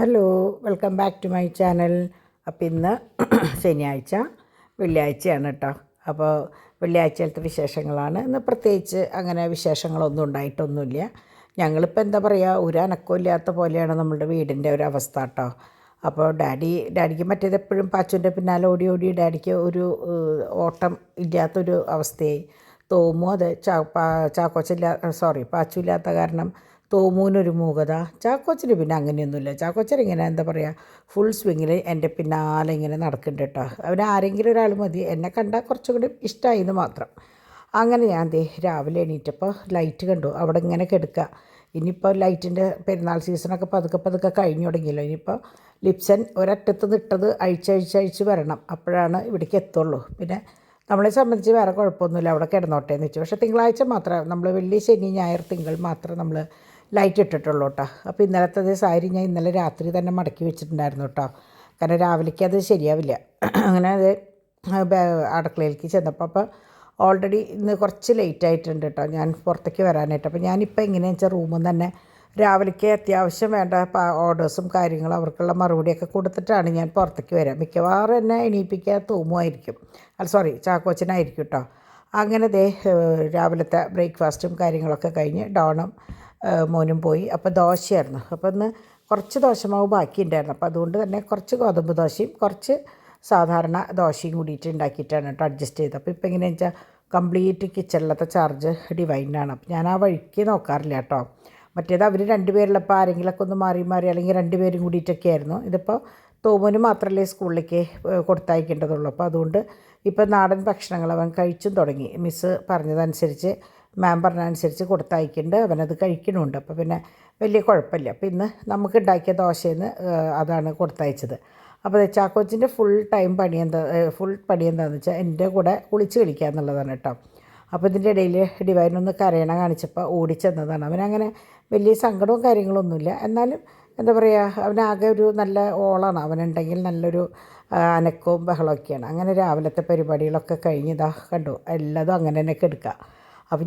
Hello, welcome back to my channel. അപ്പോൾ ഇന്ന് ശനിയാഴ്ച വെള്ളിയാഴ്ചയാണ് കേട്ടോ. അപ്പോൾ വെള്ളിയാഴ്ചയിലത്തെ വിശേഷങ്ങളാണ് ഇന്ന്. പ്രത്യേകിച്ച് അങ്ങനെ വിശേഷങ്ങളൊന്നും ഉണ്ടായിട്ടൊന്നുമില്ല. ഞങ്ങളിപ്പോൾ എന്താ പറയുക, ഒരു അനക്കമില്ലാത്ത പോലെയാണ് നമ്മുടെ വീടിൻ്റെ ഒരു അവസ്ഥ കേട്ടോ. അപ്പോൾ ഡാഡിക്ക് മറ്റേത് എപ്പോഴും പാച്ചുവിൻ്റെ പിന്നാലെ ഓടി ഓടി ഡാഡിക്ക് ഒരു ഓട്ടം ഇല്ലാത്തൊരു അവസ്ഥയായി. തോമു അതെ, പാച്ചു ഇല്ലാത്ത കാരണം തോമൂനൊരു മൂകത. ചാക്കോച്ചന് പിന്നെ അങ്ങനെയൊന്നുമില്ല. ചാക്കോച്ചൻ ഇങ്ങനെ എന്താ പറയുക, ഫുൾ സ്വിങ്ങിൽ എൻ്റെ പിന്നാലെ ഇങ്ങനെ നടക്കുന്നുണ്ട് കേട്ടോ. അവന് ആരെങ്കിലും ഒരാൾ മതി, എന്നെ കണ്ടാൽ കുറച്ചും കൂടി ഇഷ്ടമായി എന്ന് മാത്രം. അങ്ങനെ ഞാൻ രാവിലെ എണീറ്റപ്പോൾ ലൈറ്റ് കണ്ടു, അവിടെ ഇങ്ങനെ കിടക്കുക. ഇനിയിപ്പോൾ ലൈറ്റിൻ്റെ പെരുന്നാൾ സീസണൊക്കെ പതുക്കെ കഴിഞ്ഞു തുടങ്ങിയല്ലോ. ഇനിയിപ്പോൾ ലിപ്സൺ ഒരറ്റത്ത് നിട്ടത് അഴിച്ചഴിച്ച് വരണം, അപ്പോഴാണ് ഇവിടേക്ക് എത്തുള്ളൂ. പിന്നെ നമ്മളെ സംബന്ധിച്ച് വേറെ കുഴപ്പമൊന്നുമില്ല, അവിടെ കിടന്നോട്ടെ എന്ന് വെച്ചു. പക്ഷേ തിങ്കളാഴ്ച മാത്രം നമ്മൾ വെള്ളി ശനി ഞായർ തിങ്കൾ മാത്രം നമ്മൾ ലൈറ്റ് ഇട്ടിട്ടുള്ളൂ കേട്ടോ. അപ്പോൾ ഇന്നലത്തെ സാരി ഞാൻ ഇന്നലെ രാത്രി തന്നെ മടക്കി വെച്ചിട്ടുണ്ടായിരുന്നു കേട്ടോ. കാരണം രാവിലേക്ക് അത് ശരിയാവില്ല. അങ്ങനെ അത് അടുക്കളയിലേക്ക് ചെന്നപ്പോൾ അപ്പോൾ ഓൾറെഡി ഇന്ന് കുറച്ച് ലേറ്റ് ആയിട്ടുണ്ട് കേട്ടോ ഞാൻ പുറത്തേക്ക് വരാനായിട്ട്. അപ്പോൾ ഞാനിപ്പോൾ എങ്ങനെയാണെന്ന് വെച്ചാൽ റൂമിൽ തന്നെ രാവിലേക്ക് അത്യാവശ്യം വേണ്ട ഓർഡേഴ്സും കാര്യങ്ങളും അവർക്കുള്ള മറുപടിയൊക്കെ കൊടുത്തിട്ടാണ് ഞാൻ പുറത്തേക്ക് വരാം. മിക്കവാറും എന്നെ എണീപ്പിക്കാൻ തോന്നുമായിരിക്കും, ചാക്കോച്ചനായിരിക്കും കേട്ടോ. അങ്ങനെ രാവിലത്തെ ബ്രേക്ക്ഫാസ്റ്റും കാര്യങ്ങളൊക്കെ കഴിഞ്ഞ് ഡോണും മോനും പോയി. അപ്പോൾ ദോശയായിരുന്നു. അപ്പോൾ ഇന്ന് കുറച്ച് ദോശമാവ് ബാക്കിയുണ്ടായിരുന്നു. അപ്പോൾ അതുകൊണ്ട് തന്നെ കുറച്ച് ഗോതമ്പ് ദോശയും കുറച്ച് സാധാരണ ദോശയും കൂടിയിട്ട് ഉണ്ടാക്കിയിട്ടാണ് കേട്ടോ അഡ്ജസ്റ്റ് ചെയ്തത്. അപ്പോൾ ഇപ്പോൾ എങ്ങനെയാണെന്ന് വെച്ചാൽ കംപ്ലീറ്റ് കിച്ചണിലത്തെ ചാർജ് ഡിവൈനാണ്. അപ്പോൾ ഞാൻ ആ വഴിക്ക് നോക്കാറില്ല കേട്ടോ. മറ്റേത് അവർ രണ്ടുപേരുള്ളപ്പോൾ ആരെങ്കിലുമൊക്കെ ഒന്ന് മാറി അല്ലെങ്കിൽ രണ്ടുപേരും കൂടിയിട്ടൊക്കെ ആയിരുന്നു. ഇതിപ്പോൾ തോമന് മാത്രമല്ലേ സ്കൂളിലേക്ക് കൊടുത്തയക്കേണ്ടതുള്ളൂ. അപ്പോൾ അതുകൊണ്ട് ഇപ്പോൾ നാടൻ ഭക്ഷണങ്ങൾ അവൻ കഴിച്ചും തുടങ്ങി. മിസ്സ് പറഞ്ഞതനുസരിച്ച്, മാം പറഞ്ഞതനുസരിച്ച് കൊടുത്തയക്കുന്നുണ്ട്, അവനത് കഴിക്കണമുണ്ട്. അപ്പോൾ പിന്നെ വലിയ കുഴപ്പമില്ല. അപ്പോൾ ഇന്ന് നമുക്ക് ഉണ്ടാക്കിയ ദോശയിൽ നിന്ന് അതാണ് കൊടുത്തയച്ചത്. അപ്പോൾ ചാക്കോച്ചിൻ്റെ ഫുൾ പണി എന്താണെന്ന് വെച്ചാൽ എൻ്റെ കൂടെ കുളിച്ച് കളിക്കുക എന്നുള്ളതാണ് കേട്ടോ. അപ്പോൾ ഇതിൻ്റെ ഇടയിൽ ഡിവൈനൊന്ന് കരയണ കാണിച്ചപ്പോൾ ഓടിച്ചെന്നതാണ്. അവനങ്ങനെ വലിയ സങ്കടവും കാര്യങ്ങളൊന്നുമില്ല. എന്നാലും എന്താ പറയുക, അവനാകെ ഒരു നല്ല ഓളാണ്. അവനുണ്ടെങ്കിൽ നല്ലൊരു അനക്കവും ബഹളമൊക്കെയാണ്. അങ്ങനെ രാവിലത്തെ പരിപാടികളൊക്കെ കഴിഞ്ഞതാ കണ്ടു, എല്ലാതും അങ്ങനെ തന്നെ എടുക്കുക. അപ്പോൾ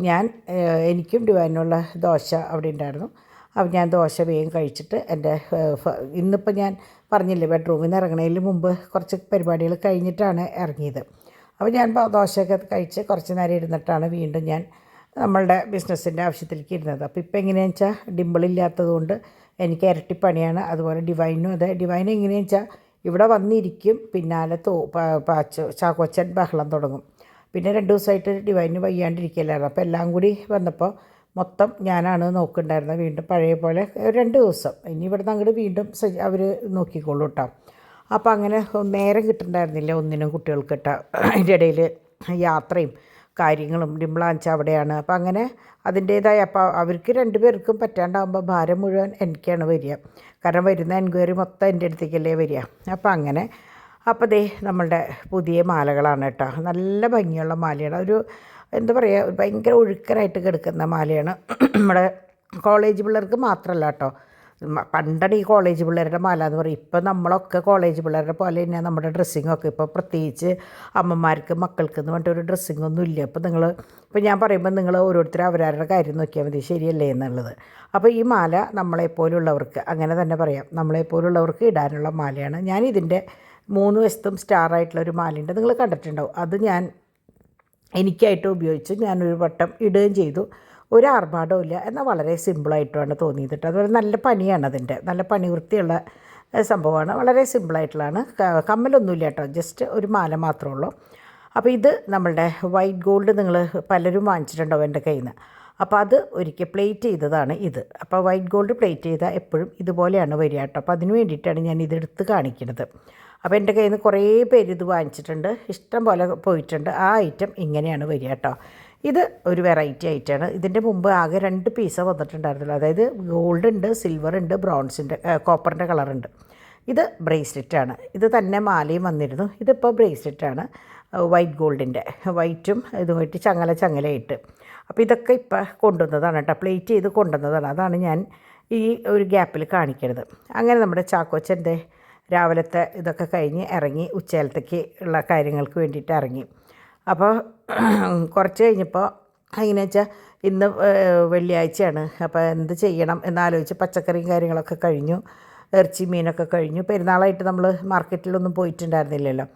എനിക്കും ഡിവൈനുള്ള ദോശ അവിടെ ഉണ്ടായിരുന്നു. അപ്പോൾ ഞാൻ ദോശ വേഗം കഴിച്ചിട്ട് ഇന്നിപ്പോൾ ഞാൻ പറഞ്ഞില്ലേ, ബെഡ്റൂമിൽ നിന്ന് ഇറങ്ങുന്നതിന് മുമ്പ് കുറച്ച് പരിപാടികൾ കഴിഞ്ഞിട്ടാണ് ഇറങ്ങിയത്. അപ്പോൾ ഞാൻ ദോശയൊക്കെ കഴിച്ച് കുറച്ച് നേരം ഇരുന്നിട്ടാണ് വീണ്ടും ഞാൻ നമ്മളുടെ ബിസിനസ്സിൻ്റെ ആവശ്യത്തിലേക്ക് ഇരുന്നത്. അപ്പോൾ ഇപ്പോൾ എങ്ങനെയാണെന്ന് വെച്ചാൽ ഡിമ്പിളില്ലാത്തത് കൊണ്ട് എനിക്ക് ഇരട്ടിപ്പണിയാണ്. അതുപോലെ ഡിവൈനും അതെ. ഡിവൈൻ എങ്ങനെയാണെന്ന് വെച്ചാൽ ഇവിടെ വന്നിരിക്കും, പിന്നാലെ ചാക്കോച്ചൻ ബഹളം തുടങ്ങും. പിന്നെ 2 ദിവസമായിട്ട് ഡിവൈന് വയ്യാണ്ടിരിക്കില്ലായിരുന്നു. അപ്പോൾ എല്ലാം കൂടി വന്നപ്പോൾ മൊത്തം ഞാനാണ് നോക്കുന്നുണ്ടായിരുന്നത്. വീണ്ടും പഴയ പോലെ 2 ദിവസം ഇനി ഇവിടെ നിന്ന് അങ്ങോട്ട് വീണ്ടും അവർ നോക്കിക്കോളൂ കേട്ടോ. അപ്പോൾ അങ്ങനെ നേരം കിട്ടുന്നുണ്ടായിരുന്നില്ല ഒന്നിനും കുട്ടികൾക്ക് കേട്ടോ. അതിൻ്റെ ഇടയിൽ യാത്രയും കാര്യങ്ങളും ഡിംപിളാഞ്ച അവിടെയാണ്. അപ്പോൾ അങ്ങനെ അതിൻ്റേതായ, അപ്പോൾ അവർക്ക് 2 പേർക്കും പറ്റാണ്ടാകുമ്പോൾ ഭാരം മുഴുവൻ എനിക്കാണ് വരിക. കാരണം വരുന്ന എൻക്വയറി മൊത്തം എൻ്റെ അടുത്തേക്കല്ലേ വരിക. അപ്പോൾ നമ്മളുടെ പുതിയ മാലകളാണ് കേട്ടോ. നല്ല ഭംഗിയുള്ള മാലയാണ്. ഒരു എന്താ പറയുക, ഭയങ്കര ഒഴുക്കനായിട്ട് കിടക്കുന്ന മാലയാണ്. നമ്മുടെ കോളേജ് പിള്ളേർക്ക് മാത്രമല്ല കേട്ടോ. പണ്ടാണ് ഈ കോളേജ് പിള്ളേരുടെ മാല എന്ന് പറയും. ഇപ്പം നമ്മളൊക്കെ കോളേജ് പിള്ളേരുടെ പോലെ തന്നെ നമ്മുടെ ഡ്രസ്സിങ്ങൊക്കെ. ഇപ്പോൾ പ്രത്യേകിച്ച് അമ്മമാർക്ക് മക്കൾക്ക് എന്ന് പറഞ്ഞിട്ട് ഒരു ഡ്രസ്സിങ്ങൊന്നും ഇല്ല. ഇപ്പോൾ ഞാൻ പറയുമ്പോൾ നിങ്ങൾ ഓരോരുത്തരും അവരവരുടെ കാര്യം നോക്കിയാൽ മതി, ശരിയല്ലേ എന്നുള്ളത്. അപ്പോൾ ഈ മാല നമ്മളെപ്പോലുള്ളവർക്ക്, അങ്ങനെ തന്നെ പറയാം, നമ്മളെപ്പോലുള്ളവർക്ക് ഇടാനുള്ള മാലയാണ്. ഞാൻ ഇതിൻ്റെ 3 വശത്തും സ്റ്റാറായിട്ടുള്ളൊരു മാലയുണ്ട്, നിങ്ങൾ കണ്ടിട്ടുണ്ടാവും. അത് ഞാൻ എനിക്കായിട്ട് ഉപയോഗിച്ച് ഞാനൊരു വട്ടം ഇടുകയും ചെയ്തു. ഒരു ആർഭാടവും ഇല്ല, എന്നാൽ വളരെ സിമ്പിളായിട്ടുമാണ് തോന്നിയത്. അതുപോലെ നല്ല പണിയാണ്, നല്ല പണി വൃത്തിയുള്ള സംഭവമാണ്. വളരെ സിമ്പിളായിട്ടുള്ളതാണ്. കമ്മലൊന്നുമില്ല കേട്ടോ, ജസ്റ്റ് ഒരു മാല മാത്രമേ ഉള്ളൂ. അപ്പോൾ ഇത് നമ്മളുടെ വൈറ്റ് ഗോൾഡ് നിങ്ങൾ പലരും വാങ്ങിച്ചിട്ടുണ്ടാവും എൻ്റെ കയ്യിൽ നിന്ന്. അപ്പോൾ അത് ഒരിക്കൽ പ്ലേറ്റ് ചെയ്തതാണ് ഇത്. അപ്പോൾ വൈറ്റ് ഗോൾഡ് പ്ലേറ്റ് ചെയ്താൽ എപ്പോഴും ഇതുപോലെയാണ് വരിക കേട്ടോ. അപ്പോൾ അതിന് വേണ്ടിയിട്ടാണ് ഞാൻ ഇതെടുത്ത് കാണിക്കുന്നത്. അപ്പോൾ എൻ്റെ കയ്യിൽ നിന്ന് കുറേ പേര് ഇത് വാങ്ങിച്ചിട്ടുണ്ട്, ഇഷ്ടം പോലെ പോയിട്ടുണ്ട്. ആ ഐറ്റം ഇങ്ങനെയാണ് വരിക കേട്ടോ. ഇത് ഒരു വെറൈറ്റി ആയിട്ടാണ്. ഇതിൻ്റെ മുമ്പ് ആകെ 2 പീസ് വന്നിട്ടുണ്ടായിരുന്നുള്ളൂ. അതായത് ഗോൾഡ് ഉണ്ട്, സിൽവർ ഉണ്ട്, ബ്രോൺസിൻ്റെ കോപ്പറിൻ്റെ കളറുണ്ട്. ഇത് ബ്രേസ്ലെറ്റാണ്. ഇത് തന്നെ മാലയും വന്നിരുന്നു. ഇതിപ്പോൾ ബ്രേസ്ലെറ്റാണ്, വൈറ്റ് ഗോൾഡിൻ്റെ, വൈറ്റും ഇതുമായിട്ട് ചങ്ങലയായിട്ട്. അപ്പോൾ ഇതൊക്കെ ഇപ്പോൾ കൊണ്ടുവന്നതാണ് കേട്ടോ, പ്ലേറ്റ് ചെയ്ത് കൊണ്ടുവന്നതാണ്. അതാണ് ഞാൻ ഈ ഒരു ഗ്യാപ്പിൽ കാണിക്കുന്നത്. അങ്ങനെ നമ്മുടെ ചാക്കോച്ചൻ്റെ രാവിലത്തെ ഇതൊക്കെ കഴിഞ്ഞ് ഇറങ്ങി, ഉച്ചയിലത്തേക്ക് ഉള്ള കാര്യങ്ങൾക്ക് വേണ്ടിയിട്ട് ഇറങ്ങി. അപ്പോൾ കുറച്ച് കഴിഞ്ഞപ്പോൾ എങ്ങനെയാണെന്ന് വെച്ചാൽ ഇന്ന് വെള്ളിയാഴ്ചയാണ്. അപ്പോൾ എന്ത് ചെയ്യണം എന്നാലോചിച്ച് പച്ചക്കറിയും കാര്യങ്ങളൊക്കെ കഴിഞ്ഞു. ഇറച്ചി മീനൊക്കെ കഴിഞ്ഞു. പെരുന്നാളായിട്ട് നമ്മൾ മാർക്കറ്റിലൊന്നും പോയിട്ടുണ്ടായിരുന്നില്ലല്ലോ.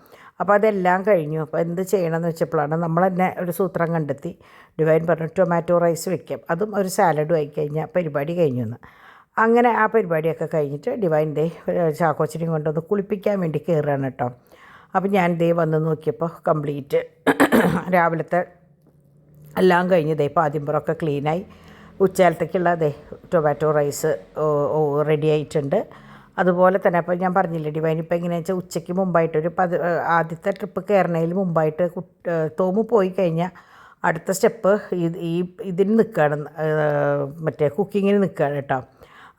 അപ്പോൾ അതെല്ലാം കഴിഞ്ഞു. അപ്പോൾ എന്ത് ചെയ്യണമെന്ന് വെച്ചപ്പോഴാണ് നമ്മൾ തന്നെ ഒരു സൂത്രം കണ്ടെത്തി. ഡിവൈൻ പറഞ്ഞു ടൊമാറ്റോ റൈസ് വെക്കാം, അതും ഒരു സാലഡും ആയി കഴിഞ്ഞാൽ പരിപാടി കഴിഞ്ഞു എന്ന്. അങ്ങനെ ആ പരിപാടിയൊക്കെ കഴിഞ്ഞിട്ട് ഡിവൈൻ്റെ ചാക്കോച്ചനെയും കൊണ്ടൊന്ന് കുളിപ്പിക്കാൻ വേണ്ടി കയറുകയാണ് കേട്ടോ. അപ്പോൾ ഞാൻ വന്ന് നോക്കിയപ്പോൾ കംപ്ലീറ്റ് രാവിലത്തെ എല്ലാം കഴിഞ്ഞ് പാദ്യമ്പുറമൊക്കെ ക്ലീനായി. ഉച്ചകാലത്തേക്കുള്ള ടൊമാറ്റോ റൈസ് റെഡി ആയിട്ടുണ്ട്. അതുപോലെ തന്നെ അപ്പോൾ ഞാൻ പറഞ്ഞില്ലേ ഡിവൈൻ ഇപ്പോൾ എങ്ങനെയാണെന്ന് വെച്ചാൽ ഉച്ചയ്ക്ക് മുമ്പായിട്ട് ആദ്യത്തെ ട്രിപ്പ് കയറണതിൽ മുമ്പായിട്ട് തോമു പോയി കഴിഞ്ഞാൽ അടുത്ത സ്റ്റെപ്പ് ഇതിന് നിൽക്കുകയാണ്, മറ്റേ കുക്കിങ്ങിന് നിൽക്കുകയാണ് കേട്ടോ.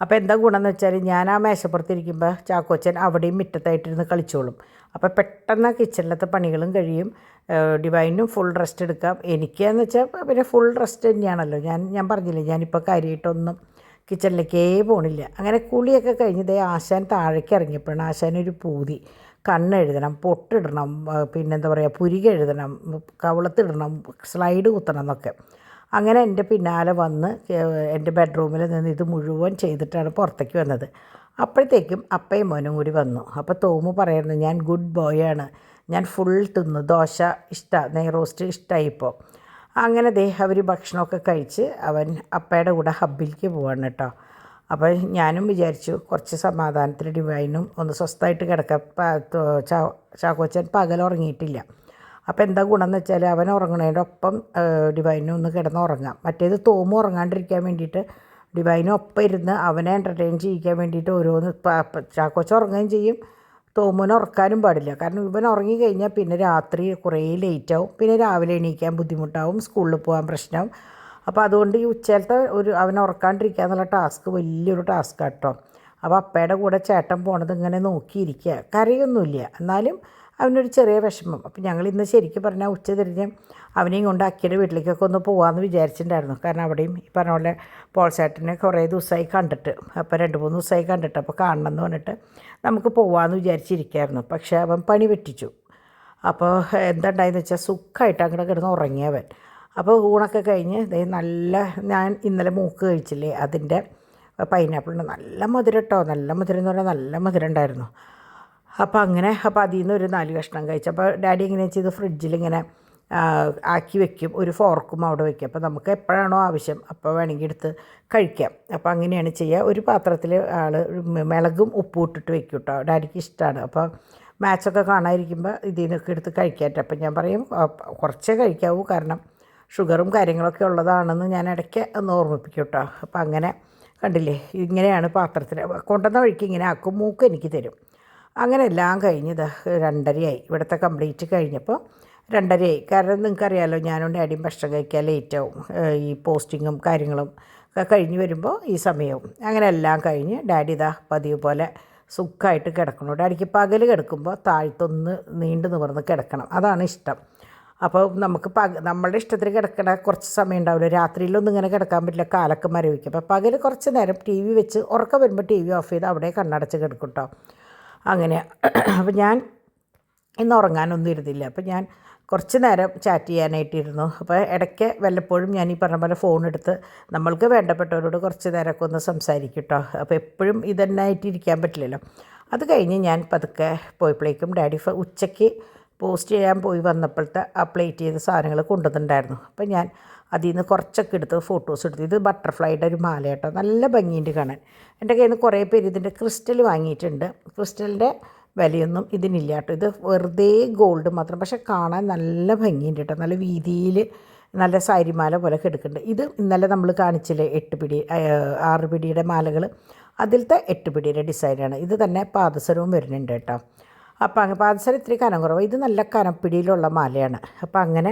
അപ്പോൾ എന്താ ഗുണമെന്ന് വെച്ചാൽ ഞാൻ ആ മേശപ്പുറത്തിരിക്കുമ്പോൾ ചാക്കോച്ചൻ അവിടെയും മുറ്റത്തായിട്ടിരുന്ന് കളിച്ചോളും. അപ്പോൾ പെട്ടെന്ന് കിച്ചണിലത്തെ പണികളും കഴിയും, ഡിവൈനും ഫുൾ റെസ്റ്റ് എടുക്കാം. എനിക്കെന്ന് വെച്ചാൽ പിന്നെ ഫുൾ റെസ്റ്റ് തന്നെയാണല്ലോ. ഞാൻ പറഞ്ഞില്ലേ ഞാനിപ്പോൾ കാര്യമായിട്ടൊന്നും കിച്ചണിലേക്കേ പോണില്ല. അങ്ങനെ കുളിയൊക്കെ കഴിഞ്ഞ് ആശാൻ താഴേക്ക് ഇറങ്ങിയപ്പോഴാണ് ആശാനൊരു പൂതി. കണ്ണെഴുതണം, പൊട്ടിടണം, പിന്നെന്താ പറയുക പുരിക എഴുതണം, കവളത്തിടണം, സ്ലൈഡ് കുത്തണം എന്നൊക്കെ. അങ്ങനെ എൻ്റെ പിന്നാലെ വന്ന് എൻ്റെ ബെഡ്റൂമിൽ നിന്ന് ഇത് മുഴുവൻ ചെയ്തിട്ടാണ് പുറത്തേക്ക് വന്നത്. അപ്പോഴത്തേക്കും അപ്പയും മോനും കൂടി വന്നു. അപ്പോൾ തോമു പറയുന്നു ഞാൻ ഗുഡ് ബോയാണ്, ഞാൻ ഫുൾ തിന്നു, ദോശ ഇഷ്ടമാണ്, നെയ് റോസ്റ്റ് ഇഷ്ടമായി. ഇപ്പോൾ അങ്ങനെ അവർ ഭക്ഷണമൊക്കെ കഴിച്ച് അവൻ അപ്പയുടെ കൂടെ ഹബ്ബിലേക്ക് പോവാണ് കേട്ടോ. അപ്പോൾ ഞാനും വിചാരിച്ചു കുറച്ച് സമാധാനത്തിൽ ഡിവൈനും ഒന്ന് സ്വസ്ഥമായിട്ട് കിടക്കാം. ചാക്കോച്ചൻ പകൽ ഉറങ്ങിയിട്ടില്ല. അപ്പോൾ എന്താ ഗുണമെന്ന് വെച്ചാൽ അവൻ ഉറങ്ങണതിൻ്റെ ഒപ്പം ഡിവൈനും ഒന്ന് കിടന്ന് ഉറങ്ങാം. മറ്റേത് തോമു ഉറങ്ങാണ്ടിരിക്കാൻ വേണ്ടിയിട്ട് ഡിവൈനും ഒപ്പം ഇരുന്ന് അവനെ എൻ്റർടൈൻ ചെയ്യിക്കാൻ വേണ്ടിയിട്ട് ഓരോന്ന് ചാക്കോച്ച ഉറങ്ങുകയും ചെയ്യും, തോമുവിനെ ഉറക്കാനും പാടില്ല. കാരണം ഇവൻ ഉറങ്ങിക്കഴിഞ്ഞാൽ പിന്നെ രാത്രി കുറേ ലേറ്റാവും, പിന്നെ രാവിലെ എണീക്കാൻ ബുദ്ധിമുട്ടാവും, സ്കൂളിൽ പോകാൻ പ്രശ്നമാവും. അപ്പോൾ അതുകൊണ്ട് ഈ ഉച്ചയിലത്തെ അവനെ ഉറക്കാണ്ടിരിക്കുക എന്നുള്ള ടാസ്ക് വലിയൊരു ടാസ്ക്കാണ് കേട്ടോ. അപ്പോൾ അപ്പയുടെ കൂടെ ചേട്ടൻ പോണത് ഇങ്ങനെ നോക്കിയിരിക്കുക, കരയൊന്നുമില്ല, എന്നാലും അവനൊരു ചെറിയ വിഷമം. അപ്പോൾ ഞങ്ങൾ ഇന്ന് ശരിക്കും പറഞ്ഞാൽ ഉച്ച തിരിഞ്ഞ് അവനെയും കൊണ്ട് അക്കിയുടെ വീട്ടിലേക്കൊക്കെ ഒന്ന് പോകാമെന്ന് വിചാരിച്ചിട്ടുണ്ടായിരുന്നു. കാരണം അവിടെയും ഈ പറഞ്ഞ പോലെ പോൾസേട്ടനെ കുറേ ദിവസമായി കണ്ടിട്ട്, അപ്പോൾ 2-3 ദിവസമായി കണ്ടിട്ട്, അപ്പോൾ കാണണം എന്ന് പറഞ്ഞിട്ട് നമുക്ക് പോകാമെന്ന് വിചാരിച്ചിരിക്കുകയായിരുന്നു. പക്ഷേ അവൻ പണി പറ്റിച്ചു. അപ്പോൾ എന്താണ്ടായെന്ന് വെച്ചാൽ സുഖമായിട്ട് അങ്ങോട്ട് കിടന്ന് ഉറങ്ങിയവൻ. അപ്പോൾ ഊണൊക്കെ കഴിഞ്ഞ് ഞാൻ ഇന്നലെ മൂക്ക് കഴിച്ചില്ലേ, അതിൻ്റെ പൈനാപ്പിളിൻ്റെ നല്ല മധുരം കേട്ടോ. നല്ല മധുരം എന്ന് പറഞ്ഞാൽ നല്ല മധുരം ഉണ്ടായിരുന്നു. അപ്പോൾ അതിൽ നിന്ന് ഒരു 4 കഷ്ണം കഴിച്ചു. അപ്പോൾ ഡാഡി എങ്ങനെയാ ചെയ്ത് ഫ്രിഡ്ജിലിങ്ങനെ ആക്കി വെക്കും, ഒരു ഫോർക്കും അവിടെ വയ്ക്കും. അപ്പോൾ നമുക്ക് എപ്പോഴാണോ ആവശ്യം അപ്പോൾ വേണമെങ്കിൽ എടുത്ത് കഴിക്കാം. അപ്പോൾ അങ്ങനെയാണ് ചെയ്യുക. ഒരു പാത്രത്തിൽ മിളകും ഉപ്പും ഇട്ടിട്ട് വെക്കും കേട്ടോ, ഡാഡിക്ക് ഇഷ്ടമാണ്. അപ്പോൾ മാച്ചൊക്കെ കാണാതിരിക്കുമ്പോൾ ഇതിൽ നിന്നൊക്കെ എടുത്ത് കഴിക്കാറ്റ്. അപ്പം ഞാൻ പറയും കുറച്ചേ കഴിക്കാവൂ, കാരണം ഷുഗറും കാര്യങ്ങളൊക്കെ ഉള്ളതാണെന്ന് ഞാൻ ഇടയ്ക്ക് ഒന്ന് ഓർമ്മിപ്പിക്കും കേട്ടോ. അപ്പോൾ അങ്ങനെ കണ്ടില്ലേ, ഇങ്ങനെയാണ് പാത്രത്തിൽ കൊണ്ടുവന്ന വഴിക്ക് ഇങ്ങനെ ആക്കും, മൂക്ക് എനിക്ക് തരും. അങ്ങനെ എല്ലാം കഴിഞ്ഞ് 2:30 ഇവിടുത്തെ കംപ്ലീറ്റ് കഴിഞ്ഞപ്പോൾ 2:30. കാരണം നിങ്ങൾക്കറിയാമല്ലോ ഞാനും ഡാഡിയും ഭക്ഷണം കഴിക്കാൻ ലേറ്റാവും, ഈ പോസ്റ്റിങ്ങും കാര്യങ്ങളും ഒക്കെ കഴിഞ്ഞ് വരുമ്പോൾ ഈ സമയവും. അങ്ങനെ എല്ലാം കഴിഞ്ഞ് ഡാഡി പതിവ് പോലെ സുഖമായിട്ട് കിടക്കണം. ഡാഡിക്ക് പകൽ കിടക്കുമ്പോൾ താഴ്ത്തൊന്ന് നീണ്ടു നിവർന്ന് കിടക്കണം, അതാണ് ഇഷ്ടം. അപ്പോൾ നമുക്ക് നമ്മളുടെ ഇഷ്ടത്തിന് കിടക്കണ കുറച്ച് സമയം ഉണ്ടാവില്ല, രാത്രിയിലൊന്നും ഇങ്ങനെ കിടക്കാൻ പറ്റില്ല, കാലൊക്കെ മരവിക്കും. അപ്പോൾ പകൽ കുറച്ച് നേരം TV വെച്ച് ഉറക്കം വരുമ്പോൾ TV ഓഫ് ചെയ്ത് അവിടെ കണ്ണടച്ച് കിടക്കും കേട്ടോ. അങ്ങനെ അപ്പോൾ ഞാൻ ഇന്ന് ഉറങ്ങാനൊന്നും ഇരുന്നില്ല. അപ്പോൾ ഞാൻ കുറച്ച് നേരം ചാറ്റ് ചെയ്യാനായിട്ടിരുന്നു. അപ്പോൾ ഇടയ്ക്ക് വല്ലപ്പോഴും ഞാൻ ഈ പറഞ്ഞ പോലെ ഫോൺ എടുത്ത് നമ്മൾക്ക് വേണ്ടപ്പെട്ടവരോട് കുറച്ച് നേരമൊക്കെ ഒന്ന് സംസാരിക്കും കേട്ടോ. അപ്പോൾ എപ്പോഴും ഇതന്നായിട്ടിരിക്കാൻ പറ്റില്ലല്ലോ. അത് കഴിഞ്ഞ് ഞാൻ പതുക്കെ പോയപ്പോഴേക്കും ഡാഡി ഉച്ചയ്ക്ക് പോസ്റ്റ് ചെയ്യാൻ പോയി വന്നപ്പോഴത്തെ ആ പ്ലേറ്റ് ചെയ്ത സാധനങ്ങൾ കൊണ്ടുവന്നിട്ടുണ്ടായിരുന്നു. അപ്പോൾ ഞാൻ അതിൽ നിന്ന് കുറച്ചൊക്കെ എടുത്ത് ഫോട്ടോസ് എടുത്തു. ഇത് ബട്ടർഫ്ലൈയുടെ ഒരു മാല കേട്ടോ, നല്ല ഭംഗിയുണ്ട് കാണാൻ. എൻ്റെ കയ്യിൽ നിന്ന് കുറേ പേര് ഇതിൻ്റെ ക്രിസ്റ്റൽ വാങ്ങിയിട്ടുണ്ട്. ക്രിസ്റ്റലിൻ്റെ വിലയൊന്നും ഇതിനില്ല കേട്ടോ, ഇത് വെറുതെ ഗോൾഡ് മാത്രം, പക്ഷേ കാണാൻ നല്ല ഭംഗിയുണ്ട് കേട്ടോ, നല്ല വീതിയിൽ നല്ല സാരിമാല പോലെ കിടക്കുന്നുണ്ട്. ഇത് ഇന്നലെ നമ്മൾ കാണിച്ചില്ലേ 8 പിടി 6 പിടിയുടെ മാലകൾ, അതിലത്തെ 8 പിടിയുടെ ഡിസൈനാണ്. ഇത് തന്നെ പാദസരവും വരുന്നുണ്ട് കേട്ടോ. അപ്പോൾ പാദസരം ഇത്തിരി കനം കുറവ്, ഇത് നല്ല കനപ്പിടിയിലുള്ള മാലയാണ്. അപ്പോൾ അങ്ങനെ